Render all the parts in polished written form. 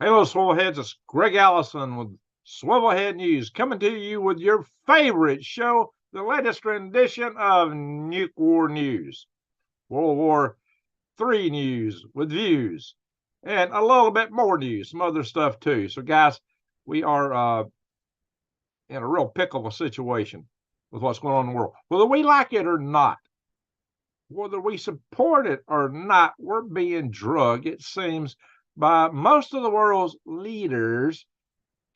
Hello, Swivelheads. It's Greg Allison with Swivelhead News, coming to you with your favorite show, the latest rendition of Nuke War News, World War III news with views, and a little bit more news, some other stuff too. So, guys, we are in a real pickle of a situation with what's going on in the world. Whether we like it or not, whether we support it or not, we're being drugged, it seems, by most of the world's leaders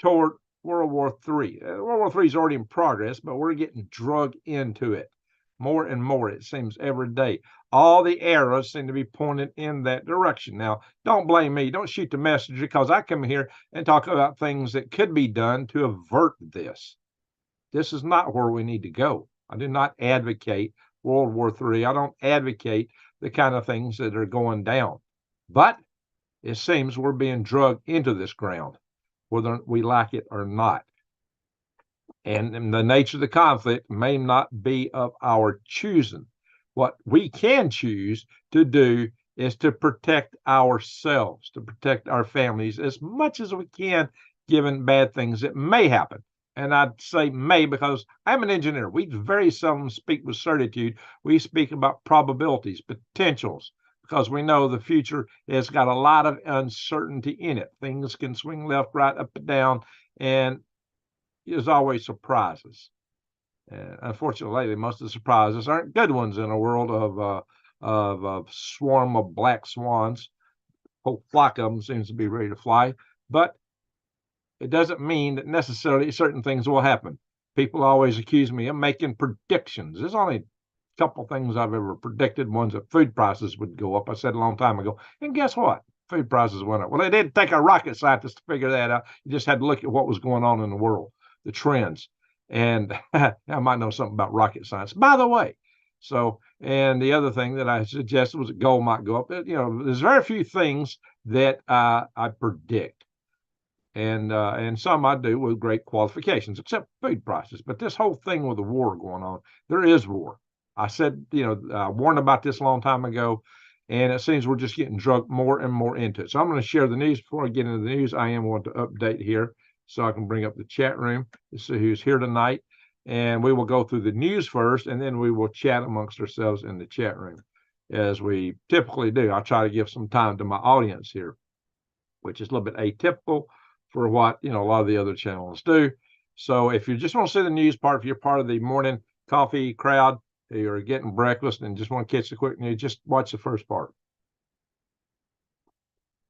toward World War III. World War III is already in progress, but we're getting drugged into it more and more, it seems, every day. All the arrows seem to be pointed in that direction. Now, don't blame me. Don't shoot the messenger, because I come here and talk about things that could be done to avert this. This is not where we need to go. I do not advocate World War III. I don't advocate the kind of things that are going down. But it seems we're being drugged into this ground, whether we like it or not. And the nature of the conflict may not be of our choosing. What we can choose to do is to protect ourselves, to protect our families as much as we can, given bad things that may happen. And I'd say may because I'm an engineer. We very seldom speak with certitude. We speak about probabilities, potentials, because we know the future has got a lot of uncertainty in it. Things can swing left, right, up and down, and there's always surprises. And unfortunately, most of the surprises aren't good ones in a world of a swarm of black swans. A whole flock of them seems to be ready to fly, but it doesn't mean that necessarily certain things will happen. People always accuse me of making predictions. There's only a couple things I've ever predicted. One's that food prices would go up. I said a long time ago, and guess what? Food prices went up. Well, it didn't take a rocket scientist to figure that out. You just had to look at what was going on in the world, the trends. And I might know something about rocket science, by the way. So, and the other thing that I suggested was that gold might go up. There's very few things that I predict, and some I do with great qualifications, except food prices. But this whole thing with the war going on, there is war. I said, I warned about this a long time ago, and it seems we're just getting drugged more and more into it. So I'm going to share the news. Before I get into the news, I am going to update here so I can bring up the chat room to see who's here tonight. And we will go through the news first, and then we will chat amongst ourselves in the chat room, as we typically do. I'll try to give some time to my audience here, which is a little bit atypical for what a lot of the other channels do. So if you just want to see the news part, if you're part of the morning coffee crowd, you're getting breakfast and just want to catch the quick news, just watch the first part.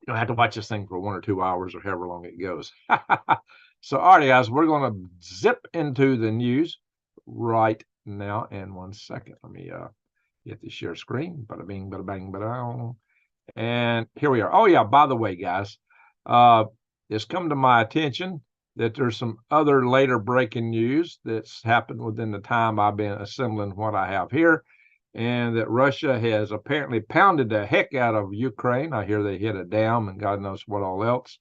You don't have to watch this thing for 1 or 2 hours or however long it goes. So, all right, guys, we're going to zip into the news right now. And 1 second, let me get the share screen. Bada bing, bada bang, bada. And here we are. Oh, yeah, by the way, guys, it's come to my attention that there's some other later breaking news that's happened within the time I've been assembling what I have here, and that Russia has apparently pounded the heck out of Ukraine. I hear they hit a dam and God knows what all else,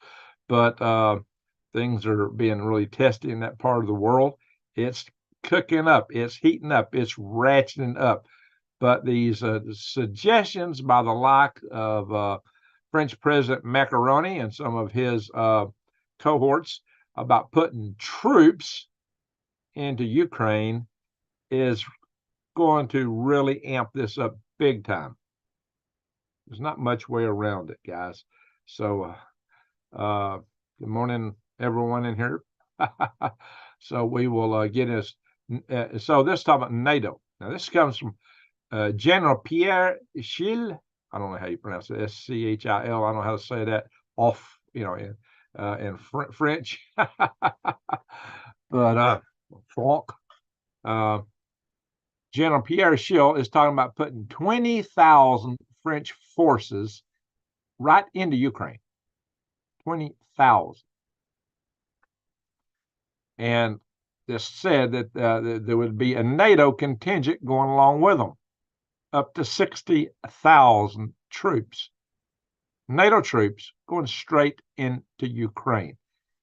but things are being really testy in that part of the world. It's cooking up, it's heating up, it's ratcheting up. But these suggestions by the like of French President Macaroni and some of his cohorts about putting troops into Ukraine is going to really amp this up big time. There's not much way around it, guys. So, good morning, everyone in here. So we will get this. So this talk about NATO. Now this comes from General Pierre Schill. I don't know how you pronounce it. Schil. I don't know how to say that off, in French. But Franck. General Pierre Schill is talking about putting 20,000 French forces right into Ukraine. 20,000. And this said that there would be a NATO contingent going along with them, up to 60,000 troops. NATO troops going straight into Ukraine.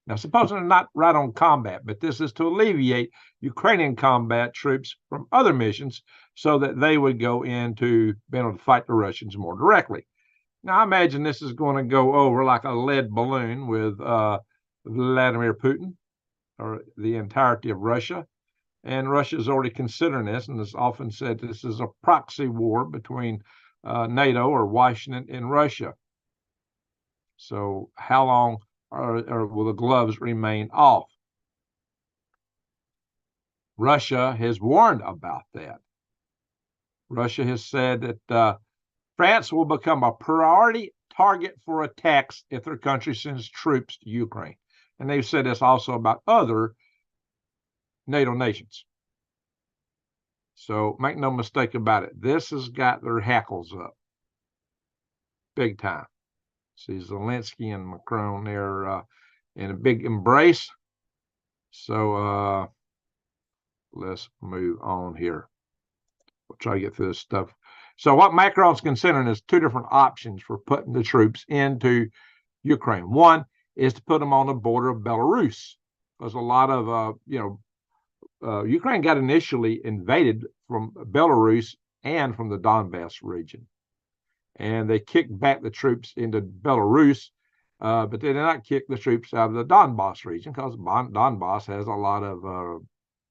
Now, supposedly not right on combat, but this is to alleviate Ukrainian combat troops from other missions so that they would go into being able to fight the Russians more directly. Now, I imagine this is going to go over like a lead balloon with Vladimir Putin or the entirety of Russia. And Russia is already considering this, and has often said this is a proxy war between NATO or Washington and Russia. So how long will the gloves remain off? Russia has warned about that. Russia has said that France will become a priority target for attacks if their country sends troops to Ukraine. And they've said this also about other NATO nations. So make no mistake about it. This has got their hackles up big time. See Zelensky and Macron there in a big embrace. So let's move on here. We'll try to get through this stuff. So what Macron's considering is two different options for putting the troops into Ukraine. One is to put them on the border of Belarus, because a lot of, Ukraine got initially invaded from Belarus and from the Donbass region. And they kicked back the troops into Belarus, but they did not kick the troops out of the Donbass region, because Donbass has a lot of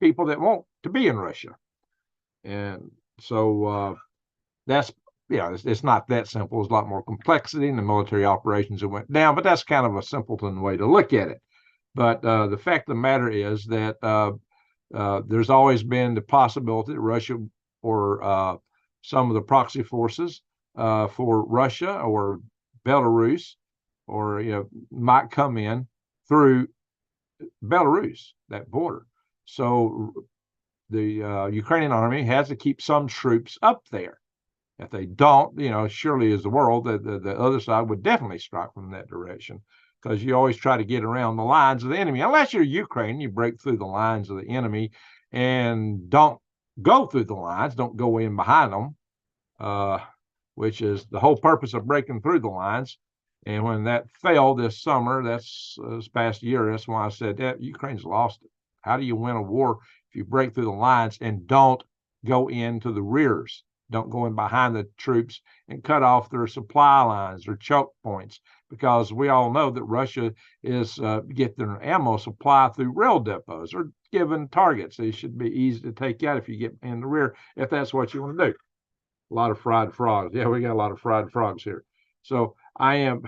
people that want to be in Russia. And so that's, it's not that simple. There's a lot more complexity in the military operations that went down, but that's kind of a simpleton way to look at it. But the fact of the matter is that there's always been the possibility that Russia or some of the proxy forces for Russia or Belarus or might come in through Belarus, that border. So the Ukrainian army has to keep some troops up there. If they don't, surely as the world, the other side would definitely strike from that direction, because you always try to get around the lines of the enemy. Unless you're Ukraine, you break through the lines of the enemy and don't go through the lines, don't go in behind them, which is the whole purpose of breaking through the lines. And when that failed this summer, that's this past year, that's why I said that Ukraine's lost it. How do you win a war if you break through the lines and don't go into the rears? Don't go in behind the troops and cut off their supply lines or choke points, because we all know that Russia is get their ammo supply through rail depots or given targets. They should be easy to take out if you get in the rear, if that's what you want to do. A lot of fried frogs. Yeah, we got a lot of fried frogs here. So I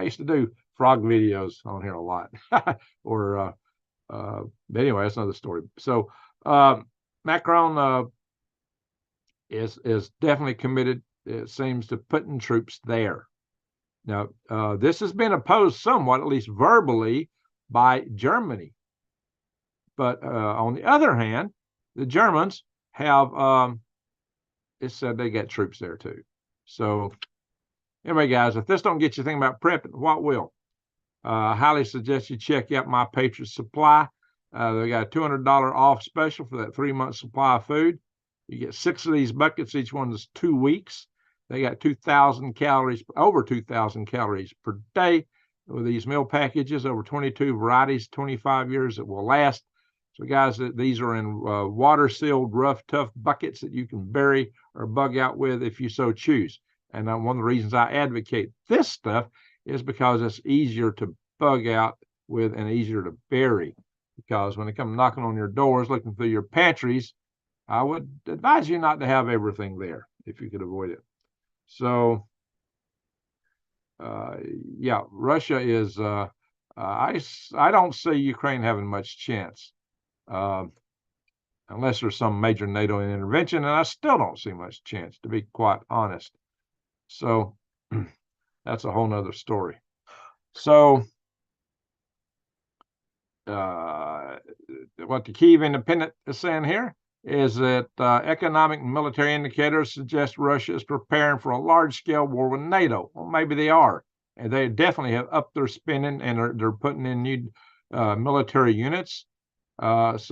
used to do frog videos on here a lot. Or but anyway, that's another story. So Macron is definitely committed, it seems, to putting troops there. Now, this has been opposed somewhat, at least verbally, by Germany. But on the other hand, the Germans have it said they got troops there too. So anyway, guys, if this don't get you thinking about prepping, what will? I highly suggest you check out My Patriot Supply. They got a $200 off special for that 3-month supply of food. You get 6 of these buckets. Each one is 2 weeks. They got 2,000 calories, over 2,000 calories per day with these meal packages, over 22 varieties, 25 years that will last. So, guys, these are in water-sealed, rough, tough buckets that you can bury or bug out with if you so choose. And one of the reasons I advocate this stuff is because it's easier to bug out with and easier to bury. Because when they come knocking on your doors, looking through your pantries, I would advise you not to have everything there if you could avoid it. So, yeah, Russia is, I don't see Ukraine having much chance unless there's some major NATO intervention, and I still don't see much chance, to be quite honest. So that's a whole nother story. So what the Kyiv Independent is saying here is that economic and military indicators suggest Russia is preparing for a large-scale war with NATO. Well, maybe they are. And they definitely have upped their spending, and they're putting in new military units. But,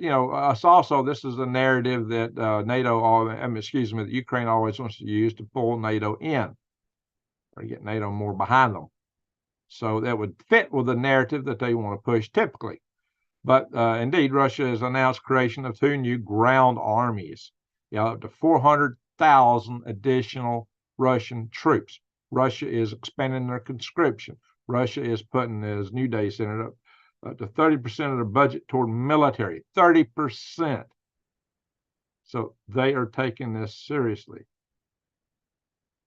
us also, this is a narrative that that Ukraine always wants to use to pull NATO in or get NATO more behind them. So that would fit with the narrative that they want to push typically. But indeed, Russia has announced creation of 2 new ground armies, up to 400,000 additional Russian troops. Russia is expanding their conscription. Russia is putting, as New Day said, up to 30% of their budget toward military. 30%. So they are taking this seriously.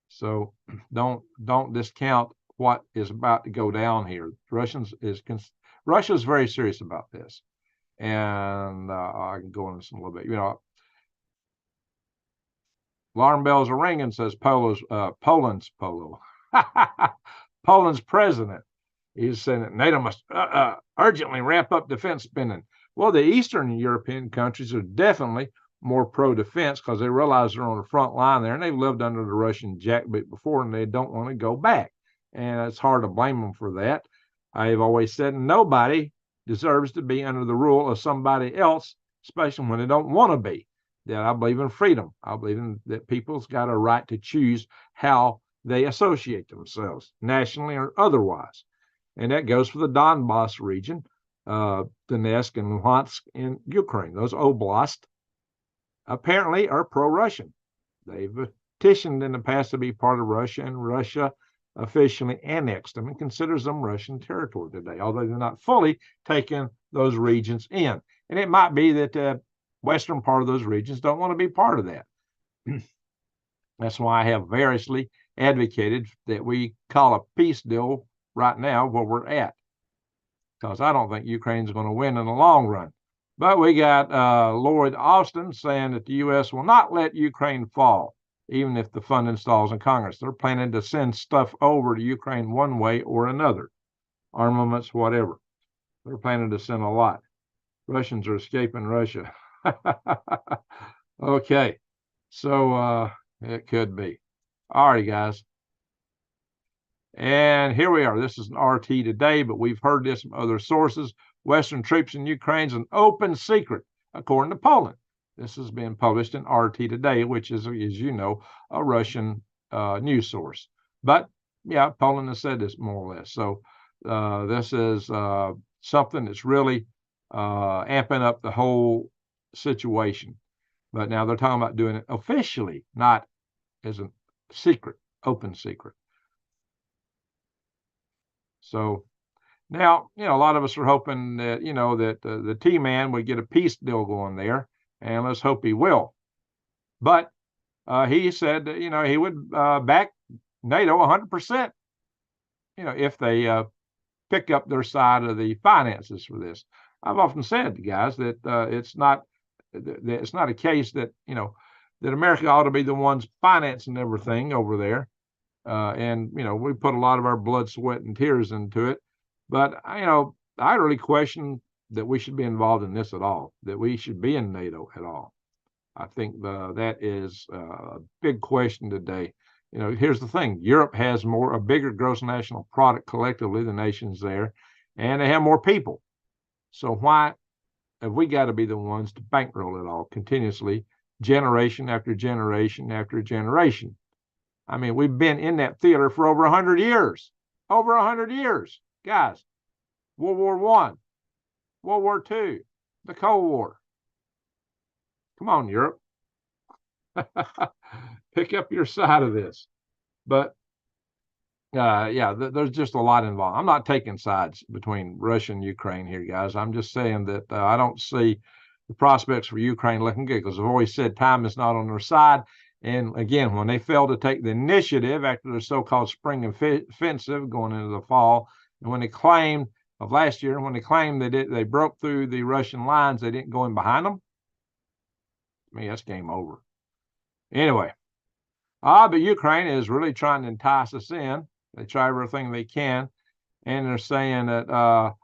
So don't discount what is about to go down here. Russia is very serious about this, and I can go into this in a little bit. Alarm bells are ringing, says Poland's president. He's saying that NATO must urgently ramp up defense spending. Well, the Eastern European countries are definitely more pro-defense because they realize they're on the front line there, and they've lived under the Russian jackboot before, and they don't want to go back. And it's hard to blame them for that. I've always said nobody deserves to be under the rule of somebody else, especially when they don't want to be. That I believe in freedom. I believe in that people's got a right to choose how they associate themselves, nationally or otherwise. And that goes for the Donbass region, Donetsk and Luhansk in Ukraine. Those oblasts apparently are pro-Russian. They've petitioned in the past to be part of Russia, and Russia officially annexed them and considers them Russian territory today, although they're not fully taking those regions in. And it might be that the western part of those regions don't want to be part of that. That's why I have variously advocated that we call a peace deal right now where we're at, because I don't think Ukraine's going to win in the long run. But we got Lloyd Austin saying that the U.S. will not let Ukraine fall, even if the funding stalls in Congress. They're planning to send stuff over to Ukraine one way or another, armaments, whatever. They're planning to send a lot. Russians are escaping Russia. Okay, so it could be. All right, guys. And here we are. This is an RT today, but we've heard this from other sources. Western troops in Ukraine is an open secret, according to Poland. This has been published in RT today, which is, as you know, a Russian news source. But yeah, Poland has said this more or less. So this is something that's really amping up the whole situation. But now they're talking about doing it officially, not as a secret, open secret. So now, a lot of us are hoping that, that the T-Man would get a peace deal going there, and let's hope he will. But he said that, he would back NATO 100%, if they pick up their side of the finances for this. I've often said, guys, that it's not a case that, that America ought to be the ones financing everything over there. And, we put a lot of our blood, sweat, and tears into it. But, I really question that we should be involved in this at all, that we should be in NATO at all. I think that is a big question today. Here's the thing. Europe has a bigger gross national product collectively, the nations there, and they have more people. So why have we got to be the ones to bankroll it all continuously, generation after generation after generation? I mean, we've been in that theater for over 100 years. Over 100 years. Guys, World War I, World War II, the Cold War. Come on, Europe. Pick up your side of this. But, yeah, there's just a lot involved. I'm not taking sides between Russia and Ukraine here, guys. I'm just saying that I don't see the prospects for Ukraine looking good, because I've always said time is not on their side. And again, when they failed to take the initiative after their so-called spring offensive going into the fall, and when they claimed of last year, when they claimed they broke through the Russian lines, they didn't go in behind them. I mean, that's game over. Anyway, but Ukraine is really trying to entice us in. They try everything they can, and they're saying that,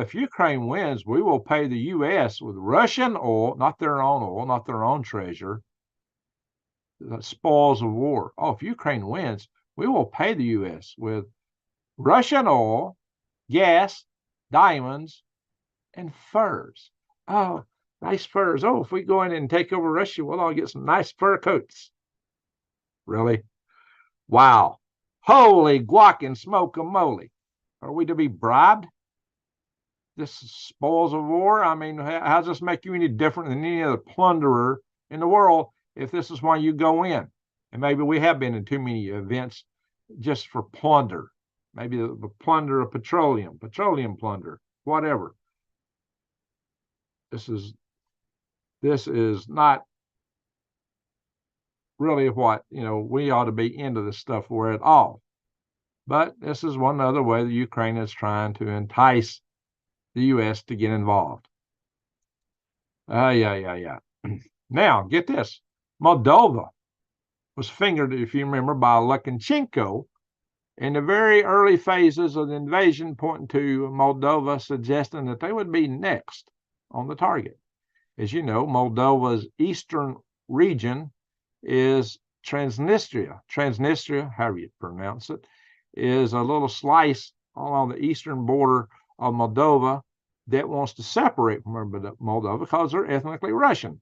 if Ukraine wins, we will pay the U.S. with Russian oil, not their own treasure. The spoils of war. If Ukraine wins, we will pay the U.S. with Russian oil, gas, diamonds, and furs. Oh, nice furs. If we go in and take over Russia, we'll all get some nice fur coats. Really? Wow. Holy guac and smoke-a-moly. Are we to be bribed? This spoils of war? I mean, how does this make you any different than any other plunderer in the world if this is why you go in? And maybe we have been in too many events just for plunder. Maybe the plunder of petroleum plunder, whatever. This is not really what, we ought to be into this stuff for at all. But this is one other way that Ukraine is trying to entice the U.S. to get involved. Yeah. Now, get this. Moldova was fingered, if you remember, by Lukashenko in the very early phases of the invasion, pointing to Moldova, suggesting that they would be next on the target. As you know, Moldova's eastern region is Transnistria. Transnistria, however you pronounce it, is a little slice along the eastern border of Moldova that wants to separate from Moldova because they're ethnically Russian.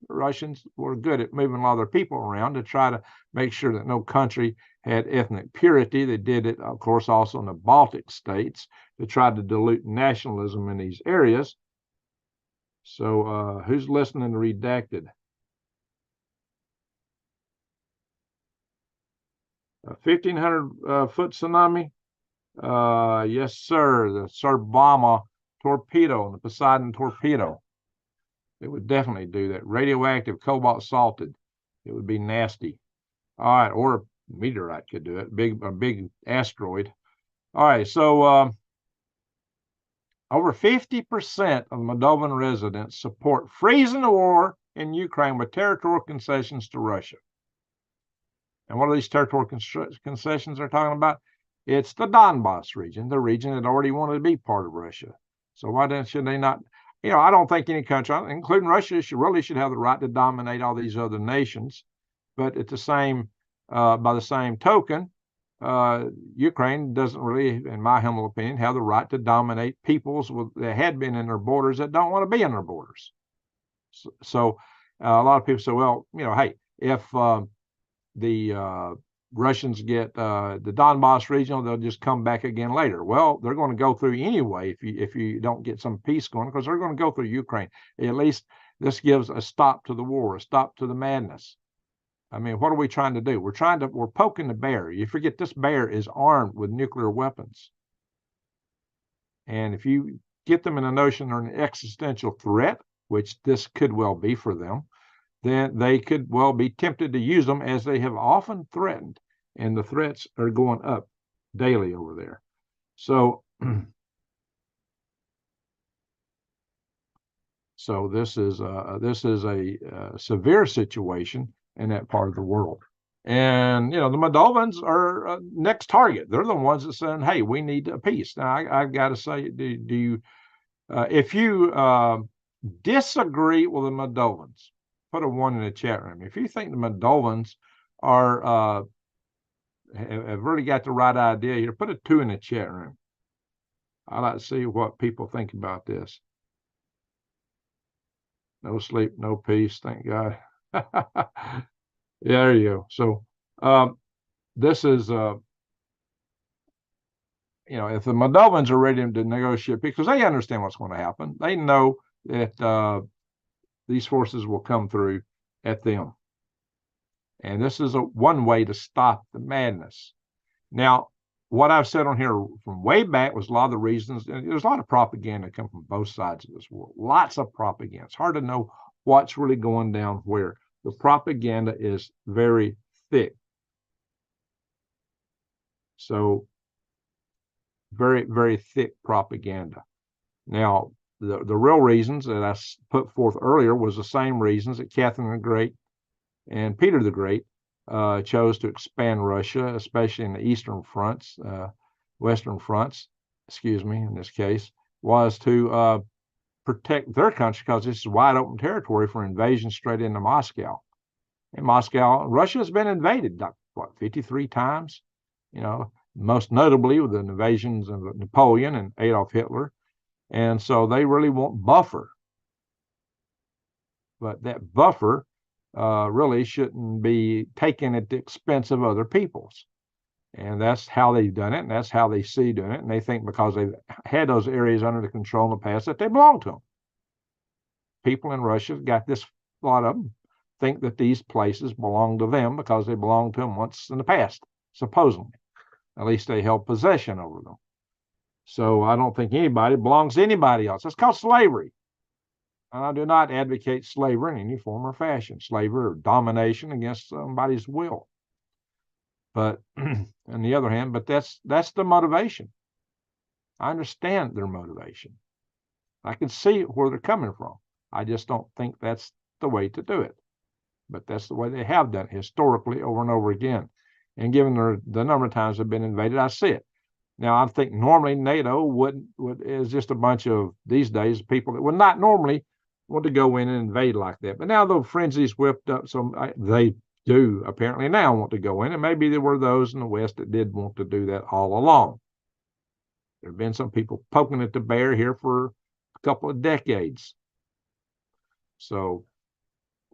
The Russians were good at moving a lot of their people around to try to make sure that no country had ethnic purity. They did it, of course, also in the Baltic states to try to dilute nationalism in these areas. So who's listening to Redacted? A 1,500-foot tsunami? Yes, sir. The Sarbama torpedo and the Poseidon torpedo. It would definitely do that. Radioactive, cobalt salted. It would be nasty. All right, or a meteorite could do it. A big asteroid. All right, so over 50% of Moldovan residents support freezing the war in Ukraine with territorial concessions to Russia. And what are these territorial concessions they're talking about? It's the Donbass region, the region that already wanted to be part of Russia. So why should they not? I don't think any country, including Russia, should have the right to dominate all these other nations. But at the same, by the same token, Ukraine doesn't really, in my humble opinion, have the right to dominate peoples that had been in their borders that don't want to be in their borders. So a lot of people say, well, hey, if the Russians get the Donbass region, they'll just come back again later. Well, they're going to go through anyway if you don't get some peace going, because they're going to go through Ukraine. At least this gives a stop to the war, a stop to the madness. I mean, what are we trying to do? We're poking the bear. You forget this bear is armed with nuclear weapons. And if you get them in a notion they're an existential threat, which this could well be for them, then they could well be tempted to use them, as they have often threatened. And the threats are going up daily over there. So, this is a severe situation in that part of the world. And, the Moldovans are next target. They're the ones that saying, hey, we need a peace. Now, I got to say, do you, if you disagree with the Moldovans, put a 1 in the chat room. If you think the Moldovans are have really got the right idea here, put a 2 in the chat room. I'd like to see what people think about this. No sleep, no peace, thank God. There you go. So this is if the Moldovans are ready to negotiate, because they understand what's going to happen. They know that these forces will come through at them. And this is one way to stop the madness. Now, what I've said on here from way back was a lot of the reasons. There's a lot of propaganda come from both sides of this war. Lots of propaganda. It's hard to know what's really going down where. The propaganda is very thick. So very, very thick propaganda. Now, the real reasons that I put forth earlier was the same reasons that Catherine the Great and Peter the Great chose to expand Russia, especially in the eastern fronts, western fronts, in this case, was to protect their country, because this is wide open territory for invasion straight into Moscow. In Moscow, Russia has been invaded, 53 times, most notably with the invasions of Napoleon and Adolf Hitler. And so they really want buffer. But that buffer really shouldn't be taken at the expense of other peoples. And that's how they've done it, and that's how they see doing it. And they think because they've had those areas under the control in the past that they belong to them. People in Russia got this, a lot of them think that these places belong to them because they belonged to them once in the past, supposedly. At least they held possession over them. So I don't think anybody belongs to anybody else. That's called slavery. And I do not advocate slavery in any form or fashion, slavery or domination against somebody's will. But on the other hand, but that's the motivation. I understand their motivation. I can see where they're coming from. I just don't think that's the way to do it. But that's the way they have done it historically over and over again. And given the number of times they've been invaded, I see it. Now, I think normally NATO is just a bunch of, these days, people that would not normally want to go in and invade like that. But now the frenzy's whipped up, so they do apparently now want to go in. And maybe there were those in the West that did want to do that all along. There have been some people poking at the bear here for a couple of decades. So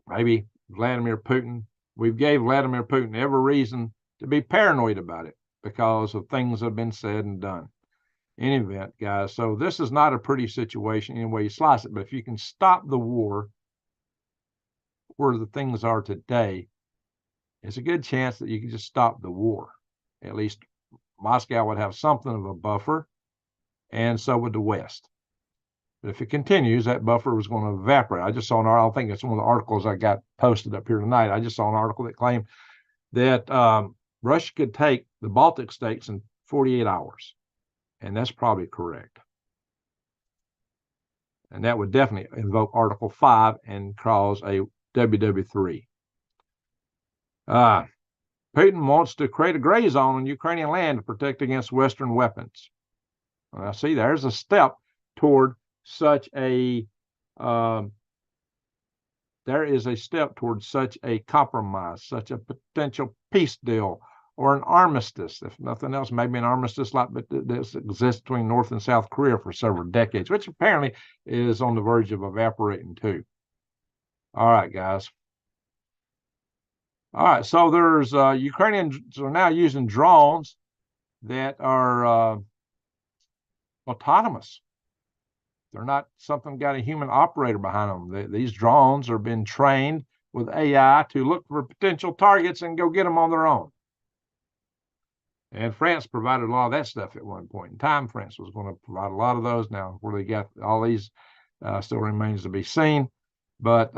maybe Vladimir Putin, we gave Vladimir Putin every reason to be paranoid about it because of things that have been said and done. In any event, guys, so this is not a pretty situation any way you slice it, but if you can stop the war where the things are today, it's a good chance that you can just stop the war. At least Moscow would have something of a buffer, and so would the West. But if it continues, that buffer was going to evaporate. I just saw an article, I think it's one of the articles I got posted up here tonight. I just saw an article that claimed that Russia could take the Baltic states in 48 hours. And that's probably correct. And that would definitely invoke Article 5 and cause a WWIII. Putin wants to create a gray zone on Ukrainian land to protect against Western weapons. Well, see, there's a step toward such a there is a step towards such a compromise, such a potential peace deal, or an armistice, if nothing else, maybe an armistice like this exists between North and South Korea for several decades, which apparently is on the verge of evaporating too. All right, guys. All right, so there's Ukrainians are now using drones that are autonomous. They're not something got a human operator behind them. These drones are being trained with AI to look for potential targets and go get them on their own. And France provided a lot of that stuff at one point in time. France was going to provide a lot of those. Now, where they got all these still remains to be seen. But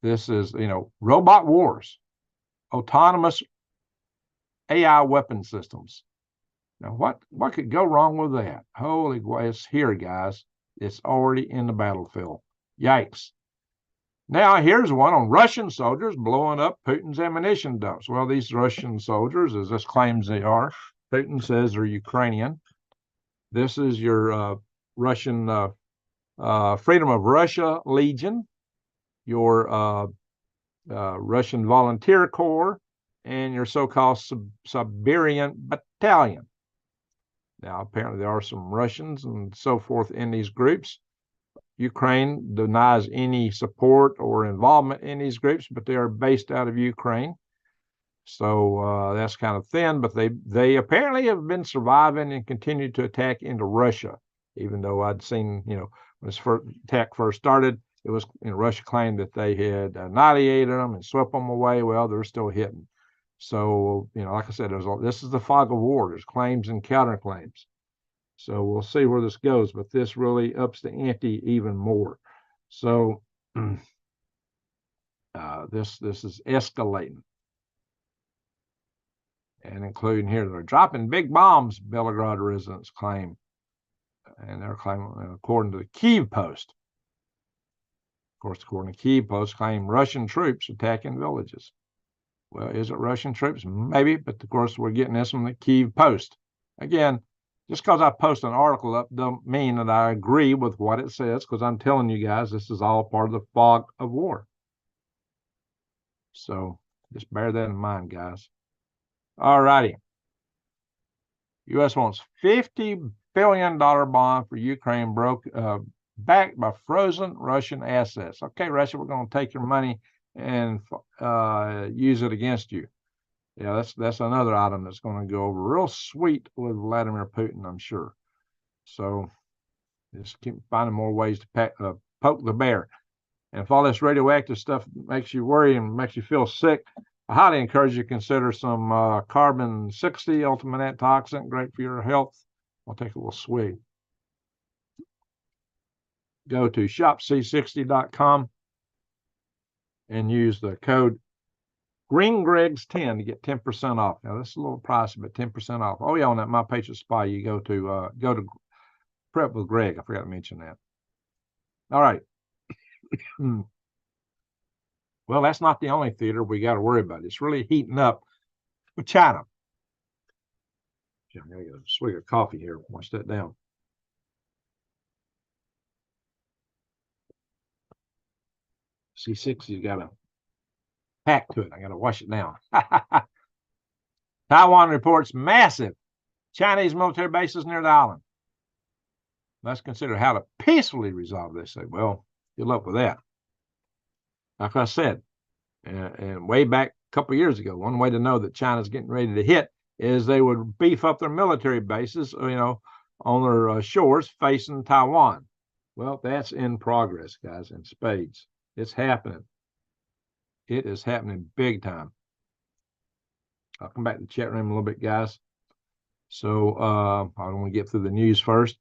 this is, robot wars, autonomous AI weapon systems. Now, what could go wrong with that? Holy boy, it's here, guys. It's already in the battlefield. Yikes. Now, here's one on Russian soldiers blowing up Putin's ammunition dumps. Well, these Russian soldiers, as this claims they are, Putin says they're Ukrainian. This is your Russian Freedom of Russia Legion, your Russian Volunteer Corps, and your so-called Siberian Battalion. Now, apparently there are some Russians and so forth in these groups. Ukraine denies any support or involvement in these groups, but they are based out of Ukraine. So that's kind of thin, but they apparently have been surviving and continued to attack into Russia, even though I'd seen, when this attack first started, it was, Russia claimed that they had annihilated them and swept them away. Well, they're still hitting. So, like I said, this is the fog of war. There's claims and counterclaims. So we'll see where this goes, but this really ups the ante even more. So this is escalating. And including here, they're dropping big bombs, Belgrade residents claim. And they're claiming, according to the Kyiv Post. Of course, according to Kyiv Post, claim Russian troops attacking villages. Well, is it Russian troops? Maybe, but of course, we're getting this from the Kyiv Post. Again, just because I post an article up don't mean that I agree with what it says, because I'm telling you guys this is all part of the fog of war. So just bear that in mind, guys. All righty. U.S. wants $50 billion bond for Ukraine backed by frozen Russian assets. Okay, Russia, we're going to take your money and use it against you. Yeah, that's another item that's going to go over real sweet with Vladimir Putin, I'm sure. So just keep finding more ways to poke the bear. And if all this radioactive stuff makes you worry and makes you feel sick, I highly encourage you to consider some carbon 60 ultimate antioxidant, great for your health. I'll take a little swig. Go to shopc60.com and use the code GreenGregs10 to get 10% off. Now this is a little pricey, but 10% off. Oh yeah, on that My Patriot Supply, you go to Prep with Greg. I forgot to mention that. All right. Well, that's not the only theater we got to worry about. It's really heating up with China. I'm gonna get a swig of coffee here. Wash that down. C6, you got a pack to it. I got to wash it down. Taiwan reports massive Chinese military bases near the island. Let's consider how to peacefully resolve this. Say, well, good luck with that. Like I said, and way back a couple of years ago, one way to know that China's getting ready to hit is they would beef up their military bases, on their shores facing Taiwan. Well, that's in progress, guys, in spades. It's happening. It is happening big time. I'll come back to the chat room a little bit, guys. So I want to get through the news first.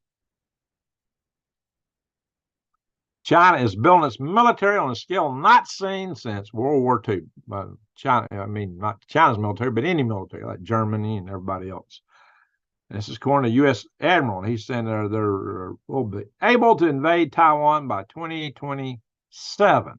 China is building its military on a scale not seen since World War II. China, I mean, not China's military, but any military, like Germany and everybody else. And this is according to U.S. Admiral. He's saying they're will be able to invade Taiwan by 2027.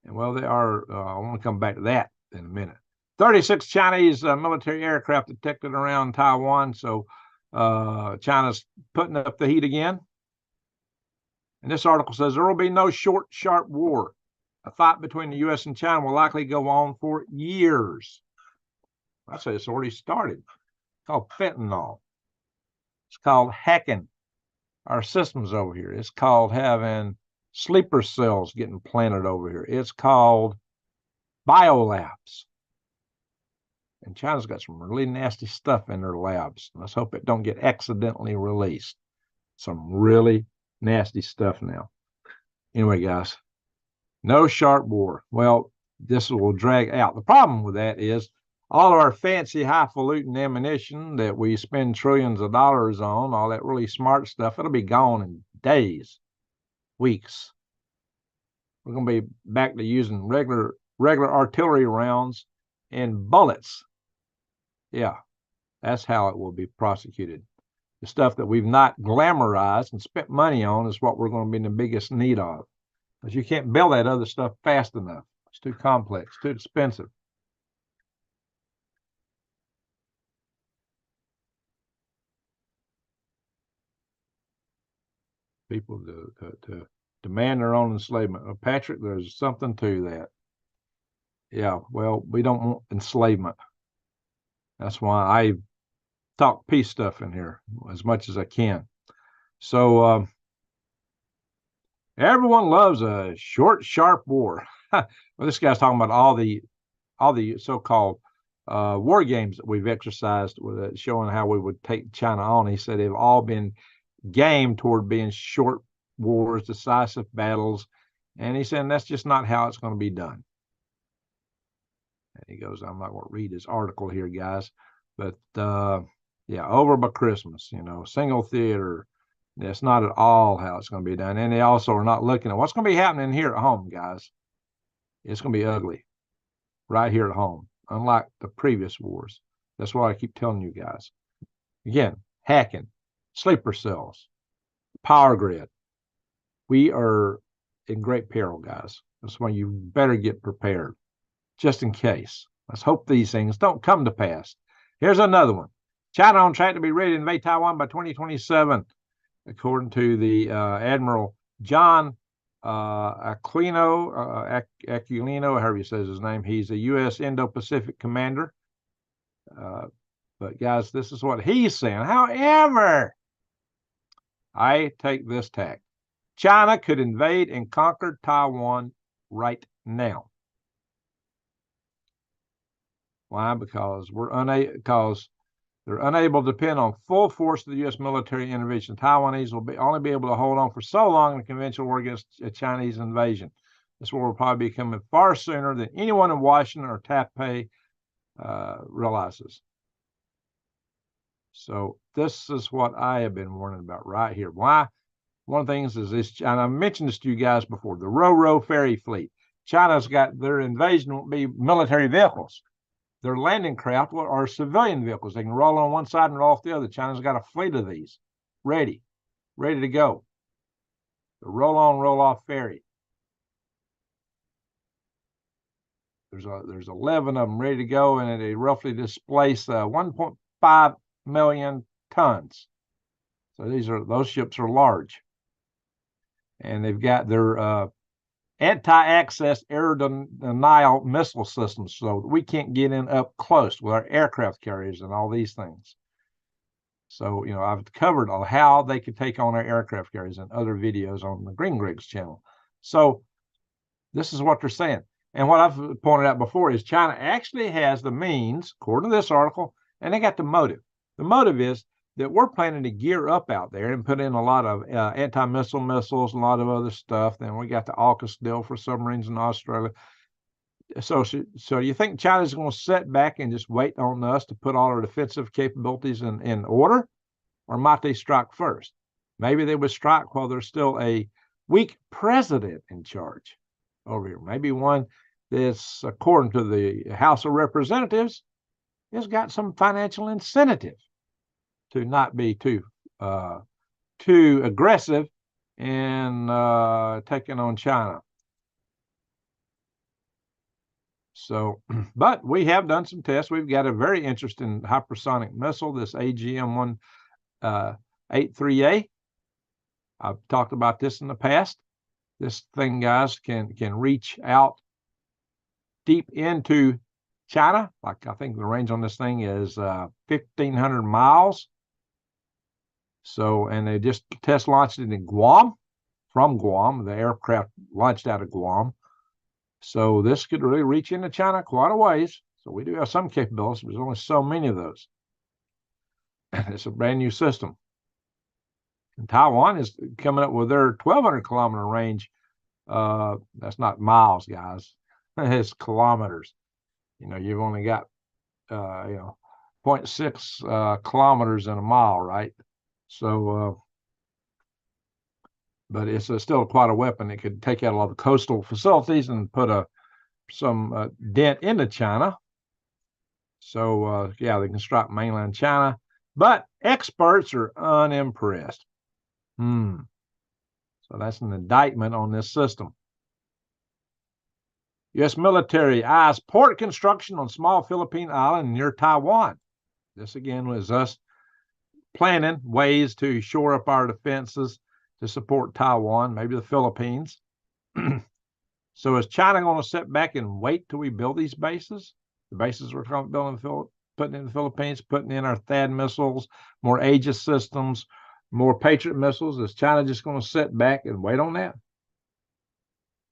And well, they are. I want to come back to that in a minute. 36 Chinese military aircraft detected around Taiwan. So China's putting up the heat again. And this article says there will be no short, sharp war. A fight between the U.S. and China will likely go on for years. I say it's already started. It's called fentanyl. It's called hacking our systems over here. It's called having sleeper cells getting planted over here. It's called biolabs. And China's got some really nasty stuff in their labs. Let's hope it don't get accidentally released. Some really nasty stuff now. Anyway, guys, no sharp war. Well, this will drag out. The problem with that is all of our fancy highfalutin ammunition that we spend trillions of dollars on, all that really smart stuff, it'll be gone in days, weeks. We're going to be back to using regular artillery rounds and bullets. Yeah, that's how it will be prosecuted. The stuff that we've not glamorized and spent money on is what we're going to be in the biggest need of. Because you can't build that other stuff fast enough. It's too complex, too expensive. People to demand their own enslavement. Well, Patrick, there's something to that. Yeah, well, we don't want enslavement. That's why I talk peace stuff in here as much as I can. So everyone loves a short, sharp war. Well, this guy's talking about all the so-called war games that we've exercised with it, showing how we would take China on. He said they've all been gamed toward being short wars, decisive battles. And he said that's just not how it's going to be done. And he goes, I'm not going to read his article here, guys. But yeah, over by Christmas, single theater. That's not at all how it's going to be done. And they also are not looking at what's going to be happening here at home, guys. It's going to be ugly right here at home, unlike the previous wars. That's why I keep telling you guys. Again, hacking, sleeper cells, power grid. We are in great peril, guys. That's why you better get prepared, just in case. Let's hope these things don't come to pass. Here's another one. China on track to be ready to invade Taiwan by 2027, according to the Admiral John Aquilino, however he says his name. He's a U.S. Indo-Pacific commander. But, guys, this is what he's saying. However, I take this tack. China could invade and conquer Taiwan right now. Why? Because we're unable. Because They're unable to depend on full force of the U.S. military intervention. Taiwanese will only be able to hold on for so long in a conventional war against a Chinese invasion. This war will probably be coming far sooner than anyone in Washington or Taipei realizes. So this is what I have been warning about right here. Why? One of the things is this, and I mentioned this to you guys before, the Ro-Ro ferry fleet. China's got their invasion will be military vehicles. Their landing craft are civilian vehicles. They can roll on one side and roll off the other. China's got a fleet of these ready to go. The roll-on, roll-off ferry. There's 11 of them ready to go, and they roughly displace 1.5 million tons. So those ships are large, and they've got their anti-access air denial missile systems, so we can't get in up close with our aircraft carriers and all these things. So, I've covered how they could take on our aircraft carriers in other videos on the Green Griggs channel. So this is what they're saying. And what I've pointed out before is China actually has the means, according to this article, and they got the motive. The motive is that we're planning to gear up out there and put in a lot of anti-missile missiles, a lot of other stuff. Then we got the AUKUS deal for submarines in Australia. So you think China's going to sit back and just wait on us to put all our defensive capabilities in order? Or might they strike first? Maybe they would strike while there's still a weak president in charge over here. Maybe one that's, according to the House of Representatives, has got some financial incentive to not be too aggressive in taking on China. So, but we have done some tests. We've got a very interesting hypersonic missile, this AGM-183A. I've talked about this in the past. This thing, guys, can reach out deep into China. Like, I think the range on this thing is 1,500 miles. So, and they just test launched it in Guam, from Guam. The aircraft launched out of Guam. So this could really reach into China quite a ways. So we do have some capabilities. There's only so many of those. It's a brand new system. And Taiwan is coming up with their 1,200 kilometer range. That's not miles, guys. It's kilometers. You've only got 0.6 kilometers in a mile, right? So, but it's still quite a weapon. It could take out a lot of coastal facilities and put some dent into China. So, yeah, they can strike mainland China. But experts are unimpressed. So that's an indictment on this system. U.S. military eyes port construction on small Philippine island near Taiwan. This, again, was us planning ways to shore up our defenses to support Taiwan, maybe the Philippines. So is China going to sit back and wait till we build these bases? The bases we're building, putting in the Philippines, putting in our THAAD missiles, more Aegis systems, more Patriot missiles. Is China just going to sit back and wait on that?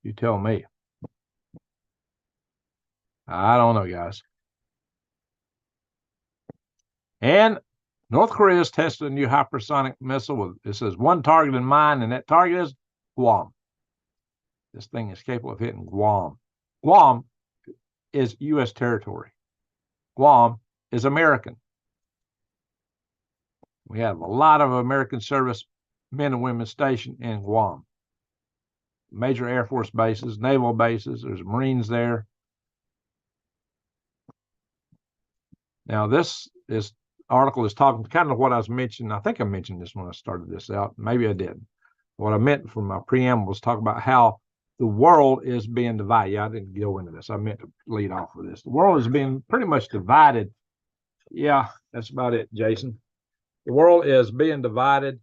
You tell me. I don't know, guys. And North Korea has tested a new hypersonic missile with, it says, one target in mind, and that target is Guam. This thing is capable of hitting Guam. Guam is U.S. territory. Guam is American. We have a lot of American service men and women stationed in Guam. Major Air Force bases, naval bases, there's Marines there. Now, this article is talking kind of what I was mentioning. I think I mentioned this when I started this out. Maybe I didn't. What I meant from my preamble was talk about how the world is being divided. Yeah, I didn't go into this. I meant to lead off with this. The world is being pretty much divided. Yeah, that's about it, Jason. The world is being divided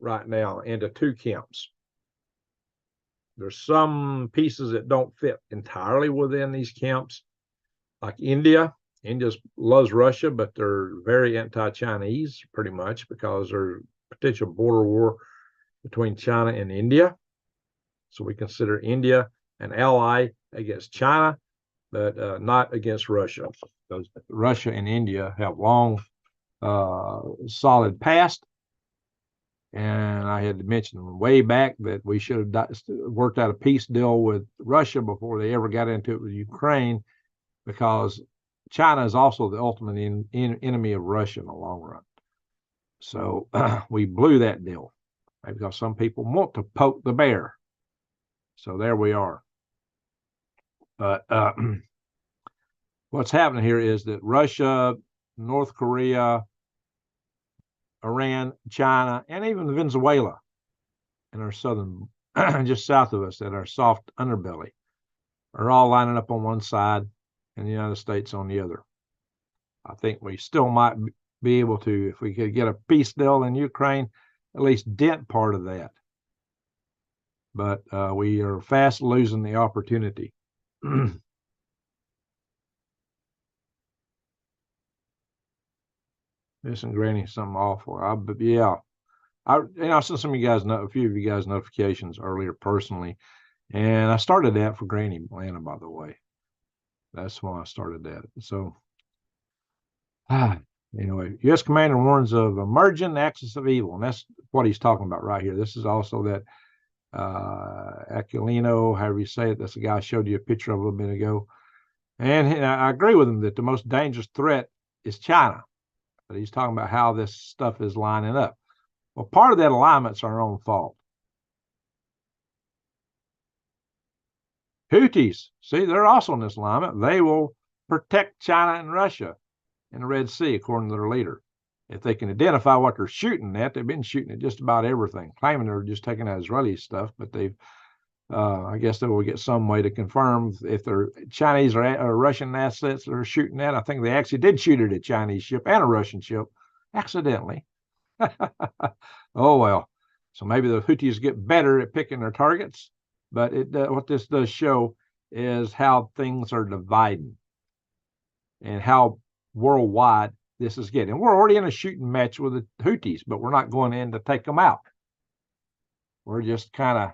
right now into two camps. There's some pieces that don't fit entirely within these camps, like India. India loves Russia, but they're very anti-Chinese, pretty much, because there's potential border war between China and India. So we consider India an ally against China, but not against Russia, because Russia and India have long solid past. And I had mentioned way back that we should have worked out a peace deal with Russia before they ever got into it with Ukraine, because China is also the ultimate enemy of Russia in the long run. So we blew that deal, because some people want to poke the bear. So there we are. But what's happening here is that Russia, North Korea, Iran, China, and even Venezuela in our southern, just south of us, that our soft underbelly, are all lining up on one side and the United States on the other. I think we still might be able to, if we could get a peace deal in Ukraine, at least dent part of that. But we are fast losing the opportunity. Missing Granny, something awful. Yeah. I sent some of you guys, a few of you guys, notifications earlier personally, and I started that for Granny Atlanta, by the way. That's why I started that. So, anyway, U.S. Commander warns of emerging axis of evil, and that's what he's talking about right here. This is also that Aquilino, however you say it. That's the guy I showed you a picture of a little bit ago. And I agree with him that the most dangerous threat is China. But he's talking about how this stuff is lining up. Well, part of that alignment's our own fault. Houthis, see, they're also in this alignment. They will protect China and Russia in the Red Sea, according to their leader. If they can identify what they're shooting at, they've been shooting at just about everything, claiming they're just taking out Israeli stuff, but they've, I guess they will get some way to confirm if they're Chinese or Russian assets they're shooting at. I think they actually did shoot at a Chinese ship and a Russian ship accidentally. Oh, well. So maybe the Houthis get better at picking their targets, but what this does show is how things are dividing and how worldwide this is getting. And we're already in a shooting match with the Houthis, but we're not going in to take them out. We're just kind of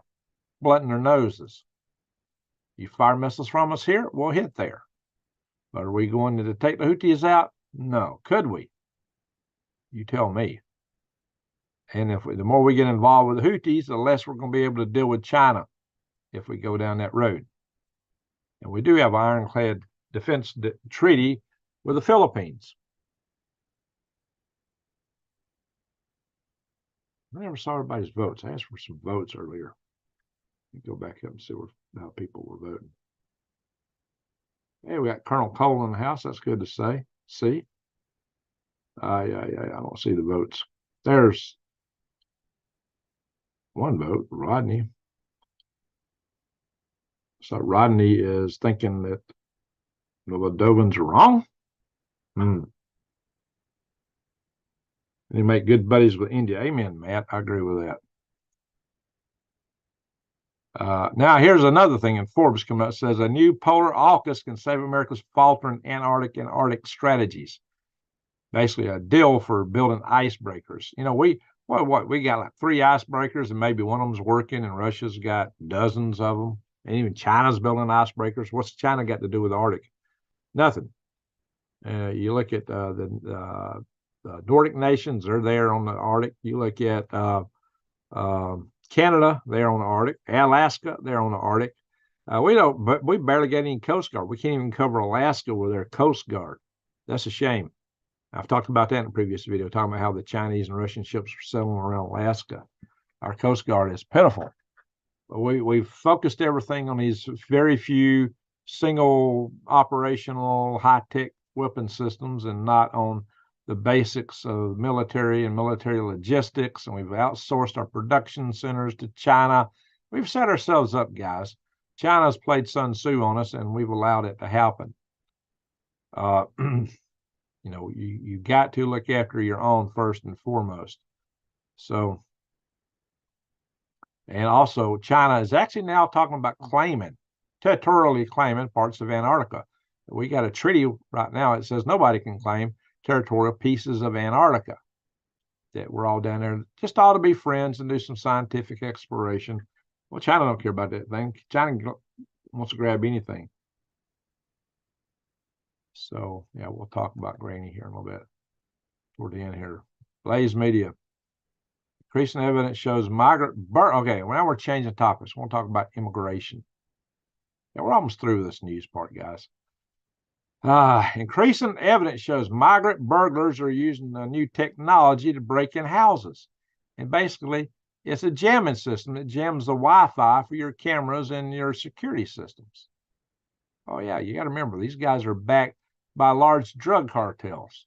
blunting their noses. You fire missiles from us here, we'll hit there. But are we going to take the Houthis out? No. Could we? You tell me. And the more we get involved with the Houthis, the less we're going to be able to deal with China if we go down that road. And we do have an ironclad defense treaty with the Philippines. I never saw everybody's votes. I asked for some votes earlier. Go back up and see how people were voting. Hey, we got Colonel Cole in the house. That's good to say. See? I don't see the votes. There's one vote, Rodney. So Rodney is thinking that the Moldovans are wrong. They make good buddies with India. Amen, Matt. I agree with that. Now, here's another thing in Forbes coming up. It says a new polar AUKUS can save America's faltering Antarctic and Arctic strategies. Basically, a deal for building icebreakers. You know, we got like 3 icebreakers, and maybe one of them's working, and Russia's got dozens of them, and even China's building icebreakers. What's China got to do with the Arctic? Nothing. You look at the Nordic nations; they're there on the Arctic. You look at Canada, they're on the Arctic. Alaska, they're on the Arctic. But we barely got any Coast Guard. We can't even cover Alaska with their Coast Guard. That's a shame. I've talked about that in a previous video, talking about how the Chinese and Russian ships are settling around Alaska. Our Coast Guard is pitiful. But we've focused everything on these very few single operational high-tech weapon systems and not on the basics of military and military logistics, and we've outsourced our production centers to China. We've set ourselves up, guys. China's played Sun Tzu on us, and we've allowed it to happen. You know, you got to look after your own first and foremost. So, and also China is actually now talking about territorially claiming parts of Antarctica. We got a treaty right now that says nobody can claim territorial pieces of Antarctica, that we're all down there just ought to be friends and do some scientific exploration. Well, China don't care about that thing. China wants to grab anything. So, yeah, we'll talk about Granny here in a little bit. toward the end here. Blaze Media. Increasing evidence shows migrant birth. Okay, well, now we're changing topics. We'll talk about immigration. Yeah, we're almost through this news part, guys. Increasing evidence shows migrant burglars are using the new technology to break in houses. And basically, it's a jamming system that jams the Wi-Fi for your cameras and your security systems. Oh, yeah, you got to remember, these guys are backed by large drug cartels.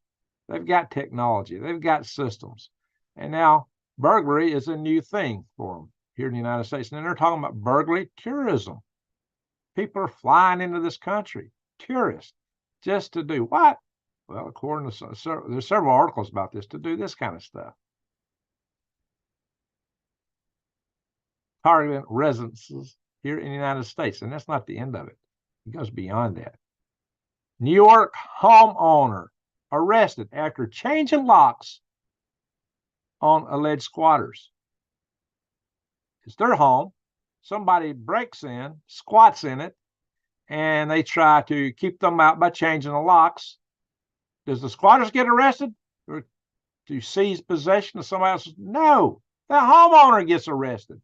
They've got technology. They've got systems. And now burglary is a new thing for them here in the United States. And then they're talking about burglary tourism. People are flying into this country, tourists, just to do what? Well, according to there's several articles about this, to do this kind of stuff. Targeting residences here in the United States. And that's not the end of it. It goes beyond that. New York homeowner arrested after changing locks on alleged squatters. It's their home. Somebody breaks in, squats in it, and they try to keep them out by changing the locks. Does the squatters get arrested or to seize possession of somebody else's? No, the homeowner gets arrested.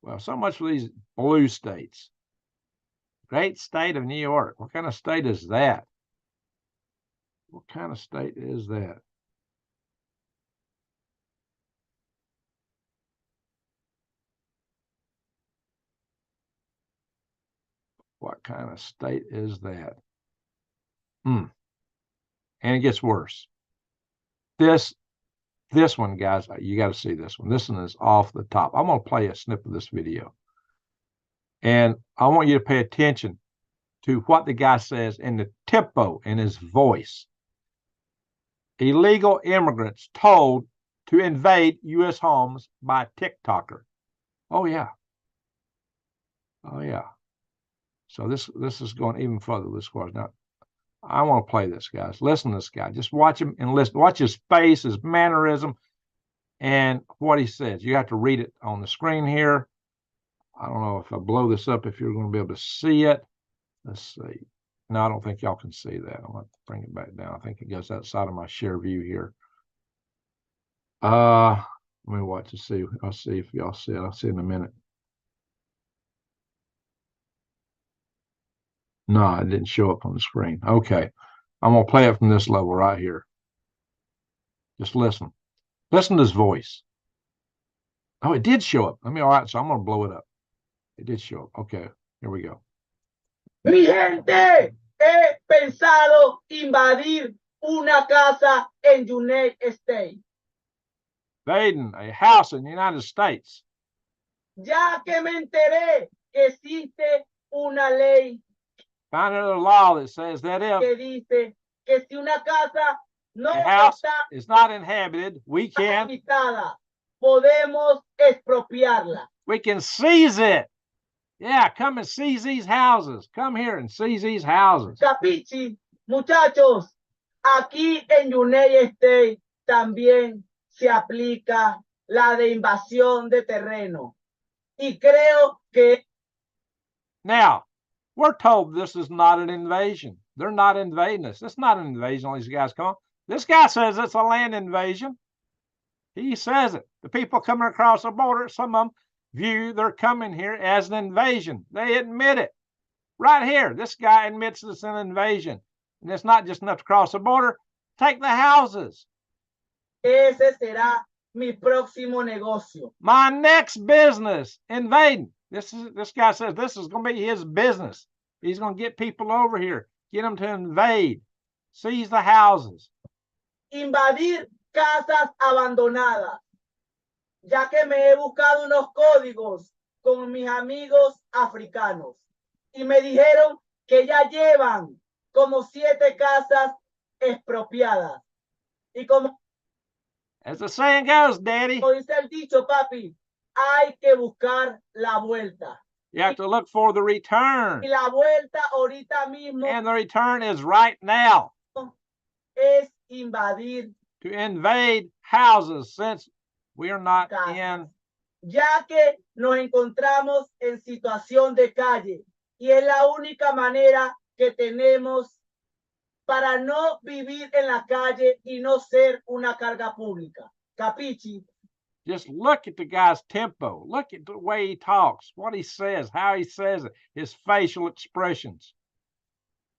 Well, so much for these blue states. Great state of New York. What kind of state is that? What kind of state is that? What kind of state is that? And it gets worse. This one, guys, you got to see this one. This one is off the top. I'm going to play a snip of this video. And I want you to pay attention to what the guy says in the tempo in his voice. Illegal immigrants told to invade U.S. homes by TikToker. Oh, yeah. Oh, yeah. So this is going even further this course. Now, I want to play this, guys. Listen to this guy. Just watch him and listen. Watch his face, his mannerism, and what he says. You have to read it on the screen here. I don't know if I blow this up, if you're going to be able to see it. Let's see. No, I don't think y'all can see that. I'm going to bring it back down. I think it goes outside of my share view here. Let me watch to see. I'll see if y'all see it. I'll see in a minute. No, it didn't show up on the screen. Okay. I'm going to play it from this level right here. Just listen. Listen to his voice. Oh, it did show up. All right, so I'm going to blow it up. It did show up. Okay, here we go. Mi gente, he pensado invadir una casa en United States. Invading a house in the United States. Ya que me enteré que existe una ley Found another law that says that que dice que si una casa no a house está is not inhabited, we can habitada, podemos expropiarla. We can seize it. Yeah, come and seize these houses. Come here and seize these houses. Capichi, muchachos, aquí en United States también se aplica la de invasión de terreno. Y creo que now, we're told this is not an invasion. They're not invading us. It's not an invasion. All these guys come on. This guy says it's a land invasion. He says it. The people coming across the border, some of them view they're coming here as an invasion. They admit it. Right here, this guy admits it's an invasion. And it's not just enough to cross the border. Take the houses. ese será mi próximo negocio. My next business, invading. This guy says this is going to be his business. He's going to get people over here, get them to invade, seize the houses. Invadir casas abandonadas, ya que me he buscado unos códigos con mis amigos africanos y me dijeron que ya llevan como 7 casas expropiadas. Y como as the saying goes, Daddy, dice el dicho, papi, hay que buscar la vuelta. You have to look for the return. Y la vuelta ahorita mismo. And the return is right now. Es invadir. To invade houses, since we are not in. Ya que nos encontramos en situación de calle y es la única manera que tenemos para no vivir en la calle y no ser una carga pública. Capichi? Just look at the guy's tempo. Look at the way he talks, what he says, how he says it, his facial expressions.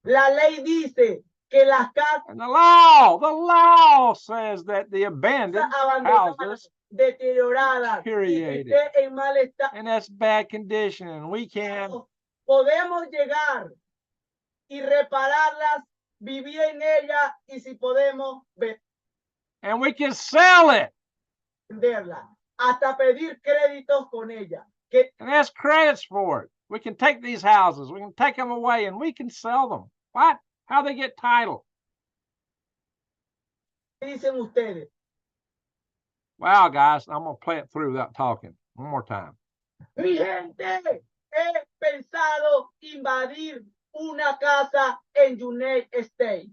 La ley dice que las casas And the law says that the abandoned abandonadas, houses deterioradas, deteriorated, y en mal estado, and that's bad condition, and we can. Podemos llegar y repararlas, vivir en ellas, y si podemos and we can sell it. Venderla, hasta pedir créditos con ella. And ask credits for it. We can take these houses, we can take them away, and we can sell them. What? How they get title? ¿Qué dicen ustedes? Wow, guys, I'm going to play it through without talking. One more time. Mi gente, he pensado invadir una casa en United States,